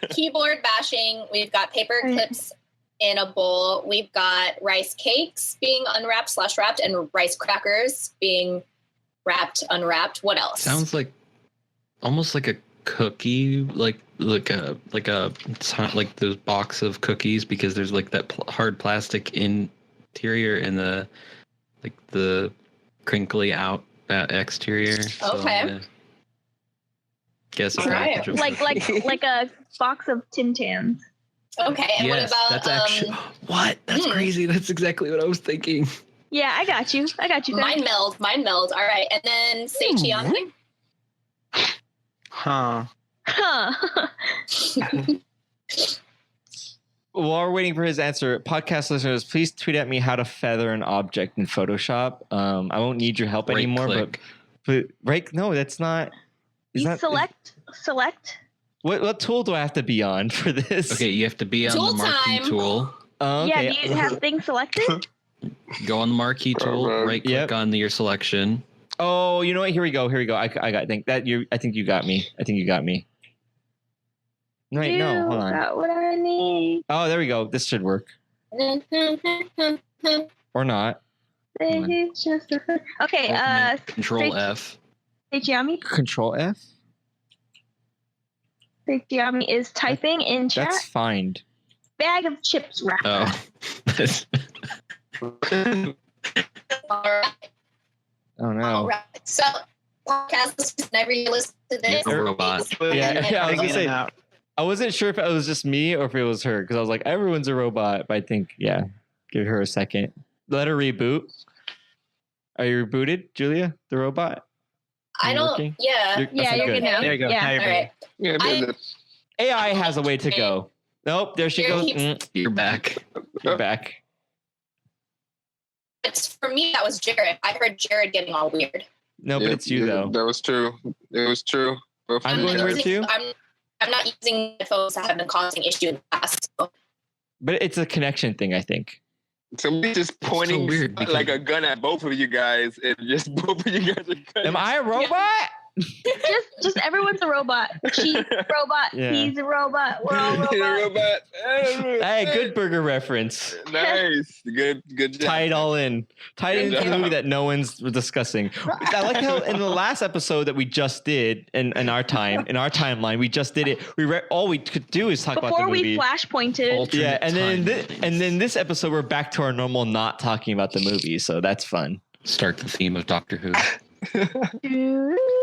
keyboard bashing. We've got paper clips in a bowl. We've got rice cakes being unwrapped/wrapped, and rice crackers being wrapped, unwrapped. What else? Sounds like almost like a cookie, like those box of cookies, because there's like that hard plastic interior and the crinkly out exterior. So Okay. I'm gonna guess it's All right. package of Like a box of Tim Tams. Okay, and yes, what about that's actually what? That's crazy. That's exactly what I was thinking. Yeah, I got you. Guys. Mind meld. All right, and then Seiichi. Huh. Huh. While we're waiting for his answer, podcast listeners, please tweet at me how to feather an object in Photoshop. I won't need your help Right anymore, click. but right? No, that's not. Is You that, select. What tool do I have to be on for this? Okay, you have to be on Tool the marquee time. tool. Yeah, Okay. do you have things selected? Go on the marquee tool, right click Yep. on your selection. Oh, you know what? Here we go. I got. I think you got me. Wait, You no, hold on. got what I need. Oh, there we go. This should work. Or not. It's just a- Okay, Control F. Seiichi Control F. is typing in chat. That's find. Bag of chips wrapper. Oh. All right. Oh All no. right. So, podcast listeners, whenever you listen to this, You're a robot. Yeah, I was gonna In say. and out. I wasn't sure if it was just me or if it was her, because I was like, everyone's a robot. But I think, yeah, give her a second. Let her reboot. Are you rebooted, Julia, the robot? I Are you don't. working? Yeah. Yeah, Okay, you're good now. There you go. Yeah. Now you're All right. Yeah, I- AI has a way to go. Nope, there she Here goes. keeps- You're back. You're back. It's for me. That was Jared. I heard Jared getting all weird. No, but it's you though. That was true. It was true. I'm going weird too. I'm not using headphones that have been causing issue in the past. So. But it's a connection thing, I think. Somebody just pointing weird because- like a gun at both of you guys, and just both of you guys are cutting. Am I a robot? Just everyone's a robot. She's a robot. Yeah. He's a robot. We're all robots. Robot. Hey, good burger reference. Nice. Good job. Tie it all in. Tie it into the Good movie job. that no one's discussing. I like how in the last episode that we just did in our timeline, we just did it. All we could do is talk about Before the we movie. flash pointed. Yeah, and then time. this episode we're back to our normal not talking about the movie, so that's fun. Start the theme of Doctor Who.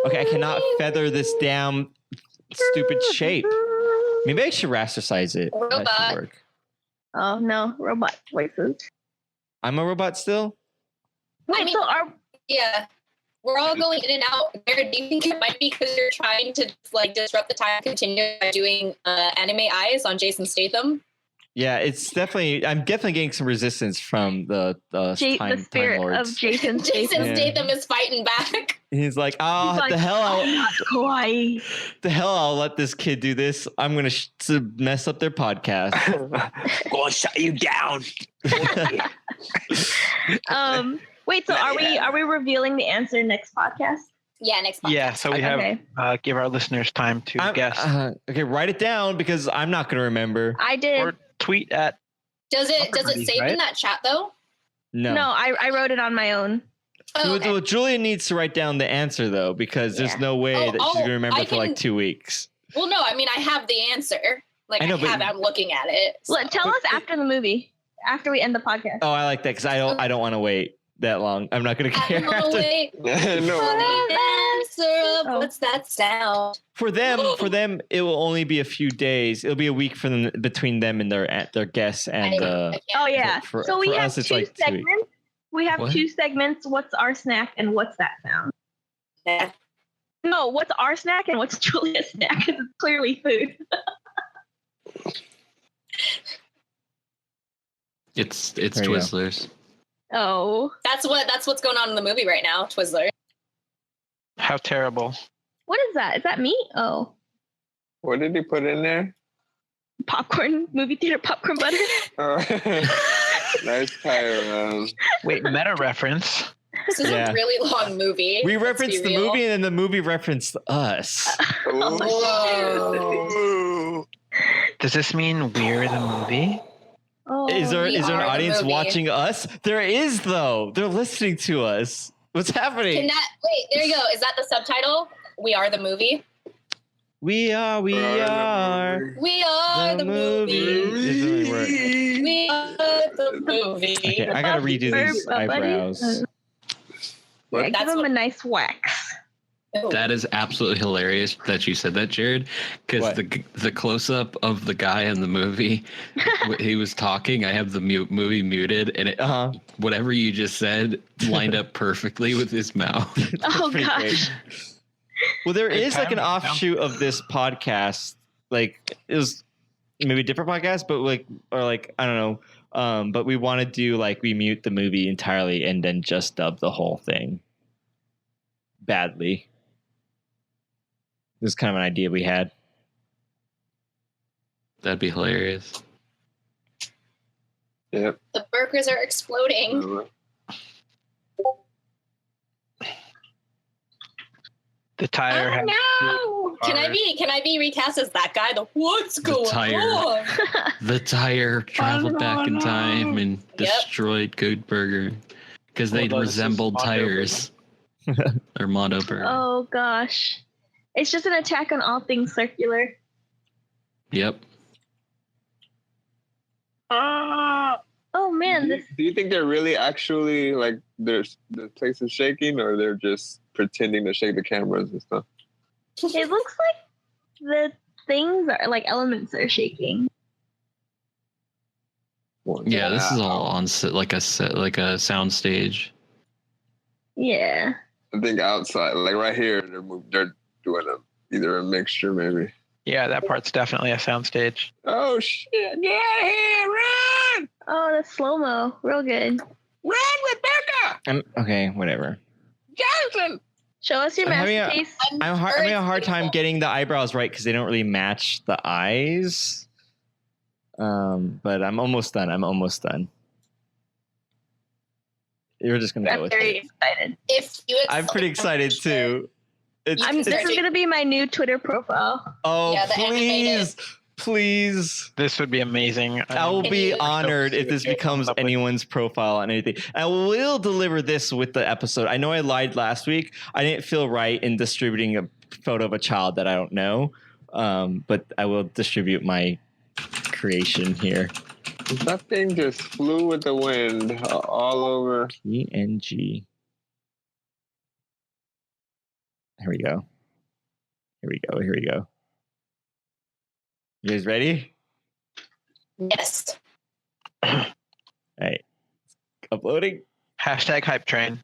Okay, I cannot feather this damn stupid shape. Maybe I should rasterize it. That should Robot. work. Oh no, robot voices. I'm a robot still? Wait, I mean- so are Yeah. We're all going in and out. Jared, do you think it might be because you're trying to like disrupt the time continuum by doing anime eyes on Jason Statham? Yeah, it's definitely. I'm definitely getting some resistance from the the time spirit lords. of Jason Jason Statham? Yeah. Statham is fighting back. He's like, He's like, the hell, "I'm not kawaii." I'll let this kid do this. I'm gonna to mess up their podcast. Gonna shut you down. Wait, so are we revealing the answer next podcast? Yeah, next podcast. Yeah, so we have Okay. give our listeners time to guess Okay, write it down because I'm not gonna remember. I did. or tweet at. Does it Everybody, save right? in that chat though? No. No, I wrote it on my own. Oh, okay. Well, Julia needs to write down the answer though, because there's Yeah. no way that she's gonna remember I for like can- 2 weeks. Well, no, I mean I have the answer. Like I know, but- I'm looking at it. so. Tell us after the movie, after we end the podcast. Oh, I like that because I don't want to wait that long. I'm not gonna I care. don't after- wait for no. the answer of Oh. what's that sound? For them, it will only be a few days. It'll be a week for them between them and their guests and. I can't. Oh yeah. For- so we for have us, it's two like 2 weeks. segments. We have What? 2 segments. What's our snack and what's that sound? Yeah. No, what's our snack and what's Julia's snack? 'Cause it's clearly food. It's There you go. Twizzlers. Oh. That's what's going on in the movie right now, Twizzler. How terrible. What is that? Is that meat? Oh, What did he put in there? popcorn, movie theater popcorn butter. Oh, nice tire. Wait, meta reference. This is Yeah. a really long movie. We let's referenced be the real. movie, and then the movie referenced us. Whoa. Does this mean we're the movie? Oh, Is there we an are the audience movie. watching us? There is, though. They're listening to us. What's happening? Wait, there you go. Is that the subtitle? We are the movie. We are. We are the movie. It doesn't work. We are the movie. Okay, I gotta redo these eyebrows. Yeah, give That's him what- a nice wax. Ooh. That is absolutely hilarious that you said that, Jared, because What? the close up of the guy in the movie, he was talking. I have the movie muted, and it, whatever you just said lined up perfectly with his mouth. Oh Pretty gosh. great. Well, there Good is like an timing, offshoot of this podcast. Like it was maybe a different podcast, but like I don't know. But we want to do like we mute the movie entirely and then just dub the whole thing badly. This is kind of an idea we had. That'd be hilarious. Yep. The burgers are exploding. The tire has no! Can I be recast as that guy? What's going tire. on? The tire traveled back in time and destroyed Good Burger because they Although this is resembled Mondo tires. Or Mondo Burger. Oh gosh. It's just an attack on all things circular. Yep. Oh man, this Do you think they're really actually like the place is shaking, or they're just pretending to shake the cameras and stuff? it looks like the things are like elements are shaking. Yeah, this is all on like a sound stage. Yeah. I think outside, like right here, they're doing either a mixture, maybe. Yeah, that part's definitely a soundstage. Oh shit! Get out of here! Run! Oh, that's slow-mo. Real good. Run, Rebecca! Okay, whatever. Johnson! Show us your I'm having masterpiece. I'm having a hard time getting the eyebrows right because they don't really match the eyes. But I'm almost done. You're just gonna go I'm with very it. excited. I'm pretty excited too. This is gonna be my new Twitter profile. Oh, Yeah, the animated. please. This would be amazing. I will Can be you- honored if this becomes anyone's profile on anything. I will deliver this with the episode. I know I lied last week. I didn't feel right in distributing a photo of a child that I don't know. But I will distribute my creation here. That thing just flew with the wind all over. PNG. Here we go. You guys ready? Yes. All right. Uploading. Hashtag hype train.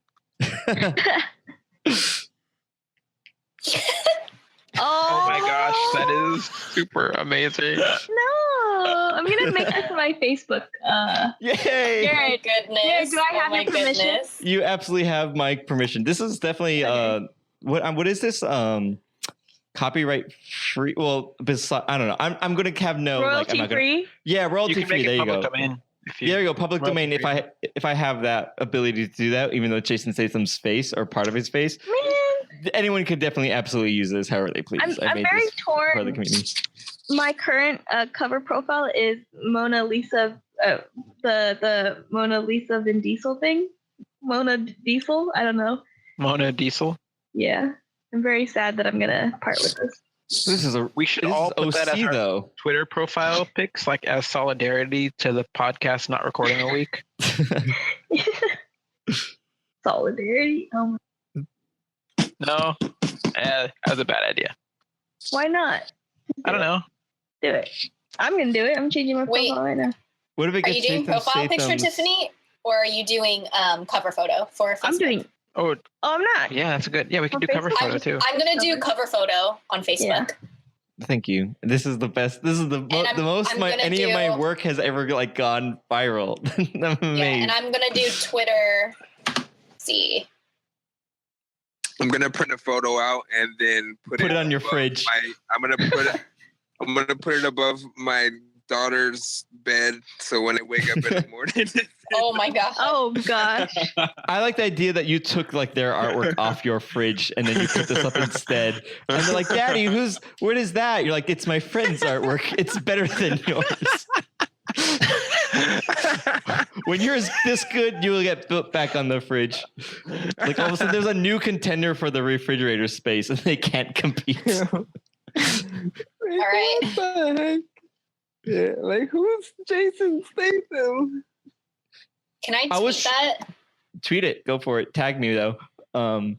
Oh my gosh, that is super amazing. No, I'm gonna make this my Facebook. Yay! Oh my goodness. Jared, do I have your permission? Goodness. You absolutely have my permission. This is definitely Okay. what is this? Copyright free. Well, I don't know. I'm gonna have no Royalty I'm not gonna, free. Yeah, You royalty can free. make There it you go. public domain. There you go. Public royalty domain. free. If I have that ability to do that, even though Jason Statham's face or part of his face, Man, anyone could definitely absolutely use this however they please. I'm made very this part of the torn. community. My current cover profile is Mona Lisa, the Mona Lisa Vin Diesel thing. Mona Diesel. I don't know. Mona Diesel. Yeah, I'm very sad that I'm gonna part with this. This is We should this all is put that as OC our though. Twitter profile pics, like as solidarity to the podcast not recording a week. Solidarity. Oh, No, that was a bad idea. why not? I don't know. Do it. I'm gonna do it. I'm changing my Wait. profile right now. What if it Are gets you doing Jason profile picture, Statham's- Tiffany? Or are you doing cover photo for Facebook? I'm doing. Oh, Oh, I'm not. yeah, that's a good. Yeah, we can On do cover Facebook? photo too. I'm going to do cover photo on Facebook. Yeah. Thank you. This is the best. This is the most I'm my gonna any of my do- work has ever like gone viral. I'm amazed. Yeah, and I'm going to do Twitter. Let's see. I'm gonna print a photo out and then put it on your fridge. I'm gonna put it above my daughter's bed, so when I wake up in the morning. Oh my god. Oh gosh. I like the idea that you took like their artwork off your fridge and then you put this up instead. And they're like, Daddy, what is that? You're like, it's my friend's artwork. It's better than yours. When yours is this good, you will get built back on the fridge. Like all of a sudden there's a new contender for the refrigerator space and they can't compete. All right. What the heck? Yeah, like who's Jason Statham? Can I tweet that? Tweet it. Go for it. Tag me though. I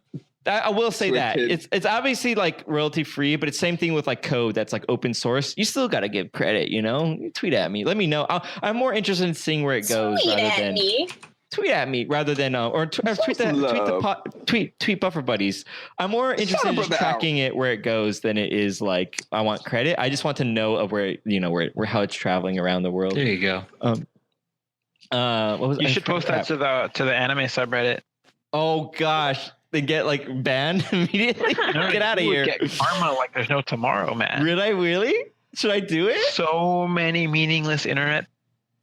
will say that it's obviously like royalty free, but it's same thing with like code that's like open source. You still got to give credit, you know. Tweet at me. Let me know. I'm more interested in seeing where it goes Tweet at me rather than tweet Buffer Buddies. I'm more interested in just tracking it where it goes than it is like I want credit. I just want to know of where where how it's traveling around the world. There you go. What was you should post that to the anime subreddit. Oh gosh. They get like banned immediately. Get out of here. Get karma like there's no tomorrow, man. Really? Should I do it? So many meaningless internet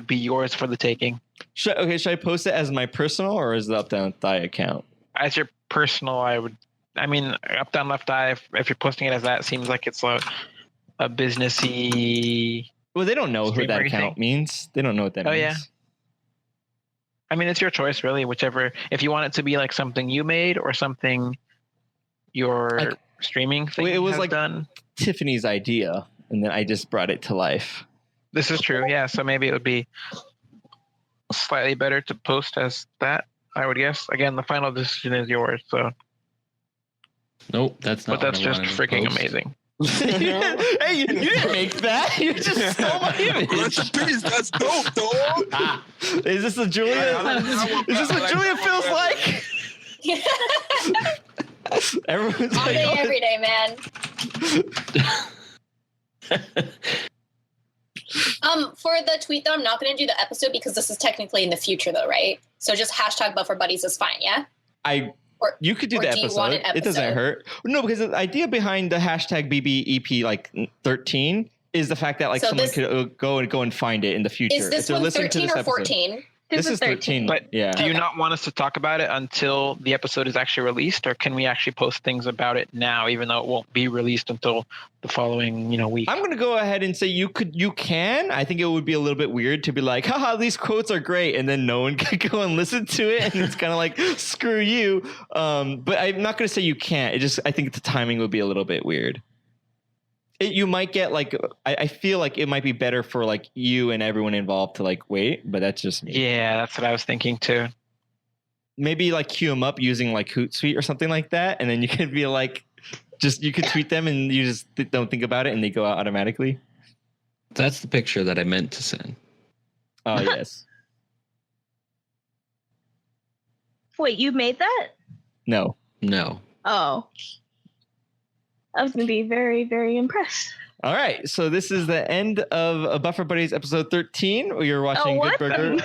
be yours for the taking. Should I post it as my personal or as the UpDownLeftDie account? As your personal, UpDownLeftDie, if you're posting it as that, seems like it's a businessy. Well, they don't know who that account means. They don't know what that means. Oh, yeah. I mean, it's your choice, really. Whichever, if you want it to be like something you made or something your streaming thing it was has like done. Tiffany's idea, and then I just brought it to life. This is true, yeah. So maybe it would be slightly better to post as that, I would guess. Again, the final decision is yours. So, nope, that's not. But that's just freaking amazing. Hey, you didn't make that. You just stole my image. That's dope, dog. Is this what Julia feels like? Everyone's all like, day, every day, man. For the tweet though, I'm not going to do the episode because this is technically in the future though, right? So just hashtag Buffer Buddies is fine, yeah? You could do the episode. It doesn't hurt. No, because the idea behind the hashtag BBEP like 13 is the fact that like so someone could go and find it in the future. Is this one 13 or 14? This is 13. But yeah. Do you not want us to talk about it until the episode is actually released, or can we actually post things about it now, even though it won't be released until the following, week? I'm going to go ahead and say you can. I think it would be a little bit weird to be like, haha, these quotes are great, and then no one can go and listen to it, and it's kind of like, screw you. But I'm not going to say you can't. I think the timing would be a little bit weird. You might get like, I feel like it might be better for like you and everyone involved to like wait, but that's just me. Yeah, that's what I was thinking too. Maybe like queue them up using like Hootsuite or something like that, and then you could be like, you could tweet them and you just don't think about it and they go out automatically. That's the picture that I meant to send. Oh yes. Wait, you made that? No. Oh. I was going to be very, very impressed. All right. So this is the end of Buffer Buddies episode 13. You're watching Good Burger.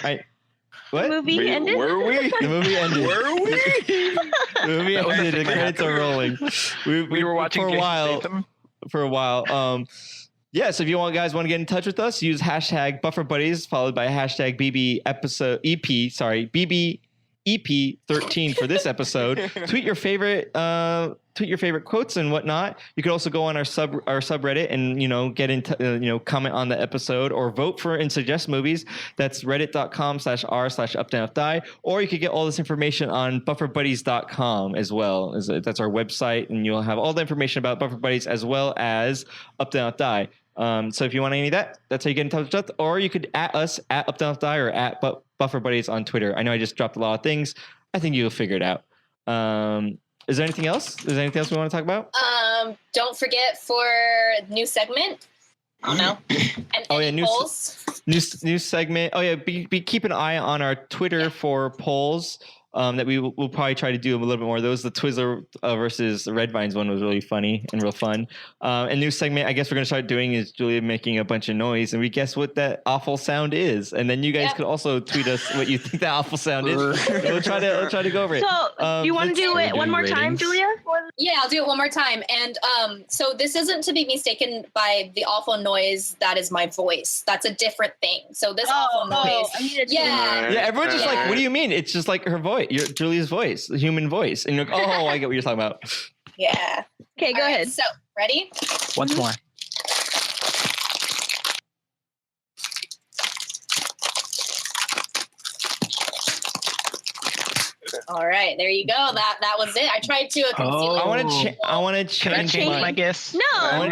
What? The movie ended? Were we? The movie ended. Were we? The movie ended. The credits are rolling. We were watching for a while. Yeah, so if you guys want to get in touch with us, use hashtag Buffer Buddies followed by hashtag BBEP13 for this episode. Tweet your favorite quotes and whatnot. You could also go on our subreddit and get into comment on the episode or vote for and suggest movies. That's reddit.com/r/UpDownLeftDie, or you could get all this information on bufferbuddies.com as well. That's our website, and you'll have all the information about Buffer Buddies as well as UpDownLeftDie. So if you want any of that, that's how you get in touch with us. Or you could at us at UpDownLeftDie or at Buffer Buddies on Twitter. I know I just dropped a lot of things. I think you'll figure it out. Is there anything else? Is there anything else we want to talk about? Don't forget for new segment. Oh no. And polls. New segment. Oh yeah, keep an eye on our Twitter for polls. that we'll probably try to do a little bit more. Those the Twizzler versus the Red Vines one was really funny and real fun. A new segment I guess we're gonna start doing is Julia making a bunch of noise, and we guess what that awful sound is, and then you guys could also tweet us what you think that awful sound is. We'll try to go over it. So you want to do it one more time, Julia? Yeah, I'll do it one more time. And so this isn't to be mistaken by the awful noise that is my voice. That's a different thing. So this awful noise. Yeah, everyone's just like, what do you mean? It's just like her voice, Julia's voice, the human voice. And you're like, oh, I get what you're talking about. Yeah. Okay, go ahead. So, ready? Once more. All right, there you go. That was it. I tried to conceal it. I want to Can I change change my guess? No. No.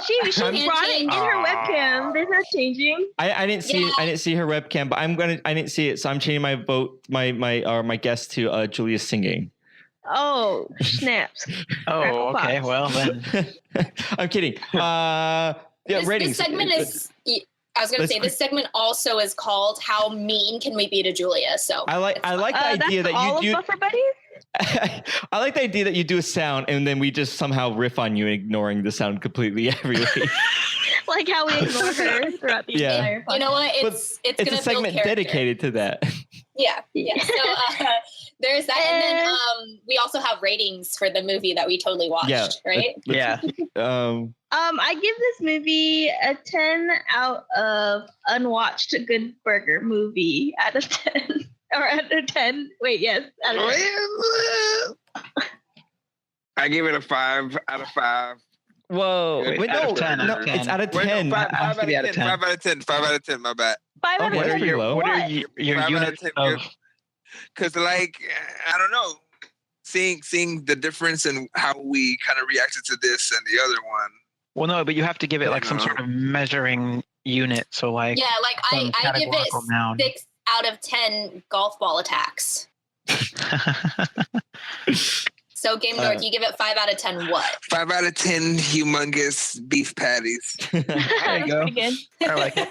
She brought it in her webcam. There's no changing. I didn't see her webcam, but I didn't see it, so I'm changing my vote, my guess to Julia singing. Oh, snaps. Oh, okay. Well then. I'm kidding. Ratings. This segment is. I was going to say this segment also is called "How Mean Can We Be to Julia?" So I like the idea that all you of Buffer Buddies? I like the idea that you do a sound and then we just somehow riff on you, ignoring the sound completely every week. Like how we ignore her throughout the entire podcast. You know what? It's a segment dedicated to that. Yeah. So there's that, and then we also have ratings for the movie that we totally watched, right? Yeah. I give this movie a 10 out of unwatched Good Burger movie out of 10. Or out of 10. Wait, yes. Out of 10. I give it a 5 out of 5. Whoa. Wait, out of 10, no, it's out of 10. 5 out of 10. 5 out of 10. 5 out of 10. My bad. 5 out of 10. What are your units of? Because, like, I don't know, seeing the difference in how we kind of reacted to this and the other one. Well, no, but you have to give it like some sort of measuring unit. So, like, I give it 6 out of 10 golf ball attacks. So, Game Dork, you give it 5 out of 10 what? 5 out of 10 humongous beef patties. There you go. Pretty good. I like it.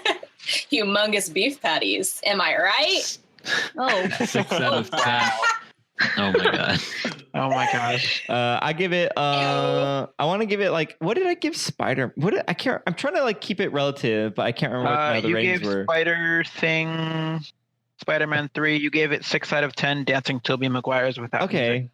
Humongous beef patties. Am I right? Oh. 6 out of 10. Oh my god. Oh my gosh. I give it. I want to give it like. What did I give Spider? I can't. I'm trying to like keep it relative, but I can't remember what the ratings were. Spider-Man 3. You gave it 6 out of 10. Dancing Tobey Maguire's without. Okay.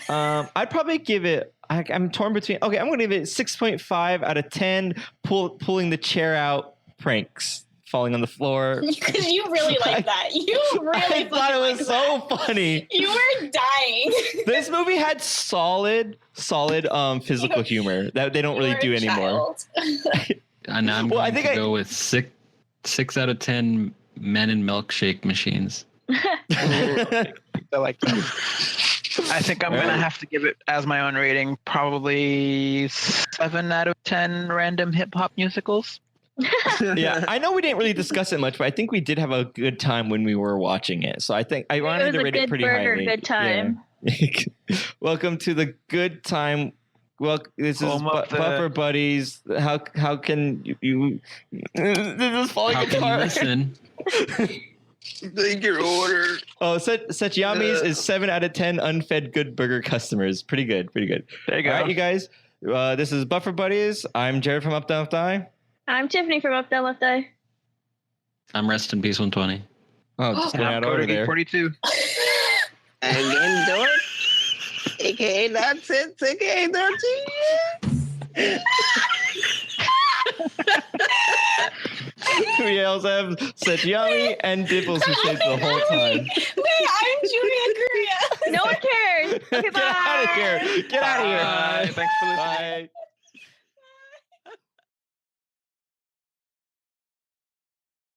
I'd probably give it. I'm torn between. Okay, I'm going to give it 6.5 out of 10. Pulling the chair out pranks. Falling on the floor. Because you really like that. You really I thought it was so funny. You were dying. This movie had solid physical humor that they don't really do anymore. And I'm going to go with 6 out of 10 men in milkshake machines. I like that. I think I'm going to have to give it as my own rating, probably 7 out of 10 random hip hop musicals. Yeah, I know we didn't really discuss it much, but I think we did have a good time when we were watching it. So I think I wanted to rate it pretty highly. Good time. Yeah. Welcome to the good time. Well, this is Buffer Buddies. How can you this is falling apart. How can you listen? Take your order. Oh, Sachiami's is 7 out of 10 unfed Good Burger customers. Pretty good. There you go. All right, you guys. This is Buffer Buddies. I'm Jared from UpDownLeftDie. I'm Tiffany from UpDownLeftDie. I'm Rest in Peace 120. Oh, just going out over there. 42. And Game Dork, aka Nonsense, aka Dirty. We also have Sachiami and Dibbles who stayed the whole time. Wait, I'm Julia Korea. No one cares. Okay, bye. Get out of here. Get out of here. Bye. Thanks for listening. Bye.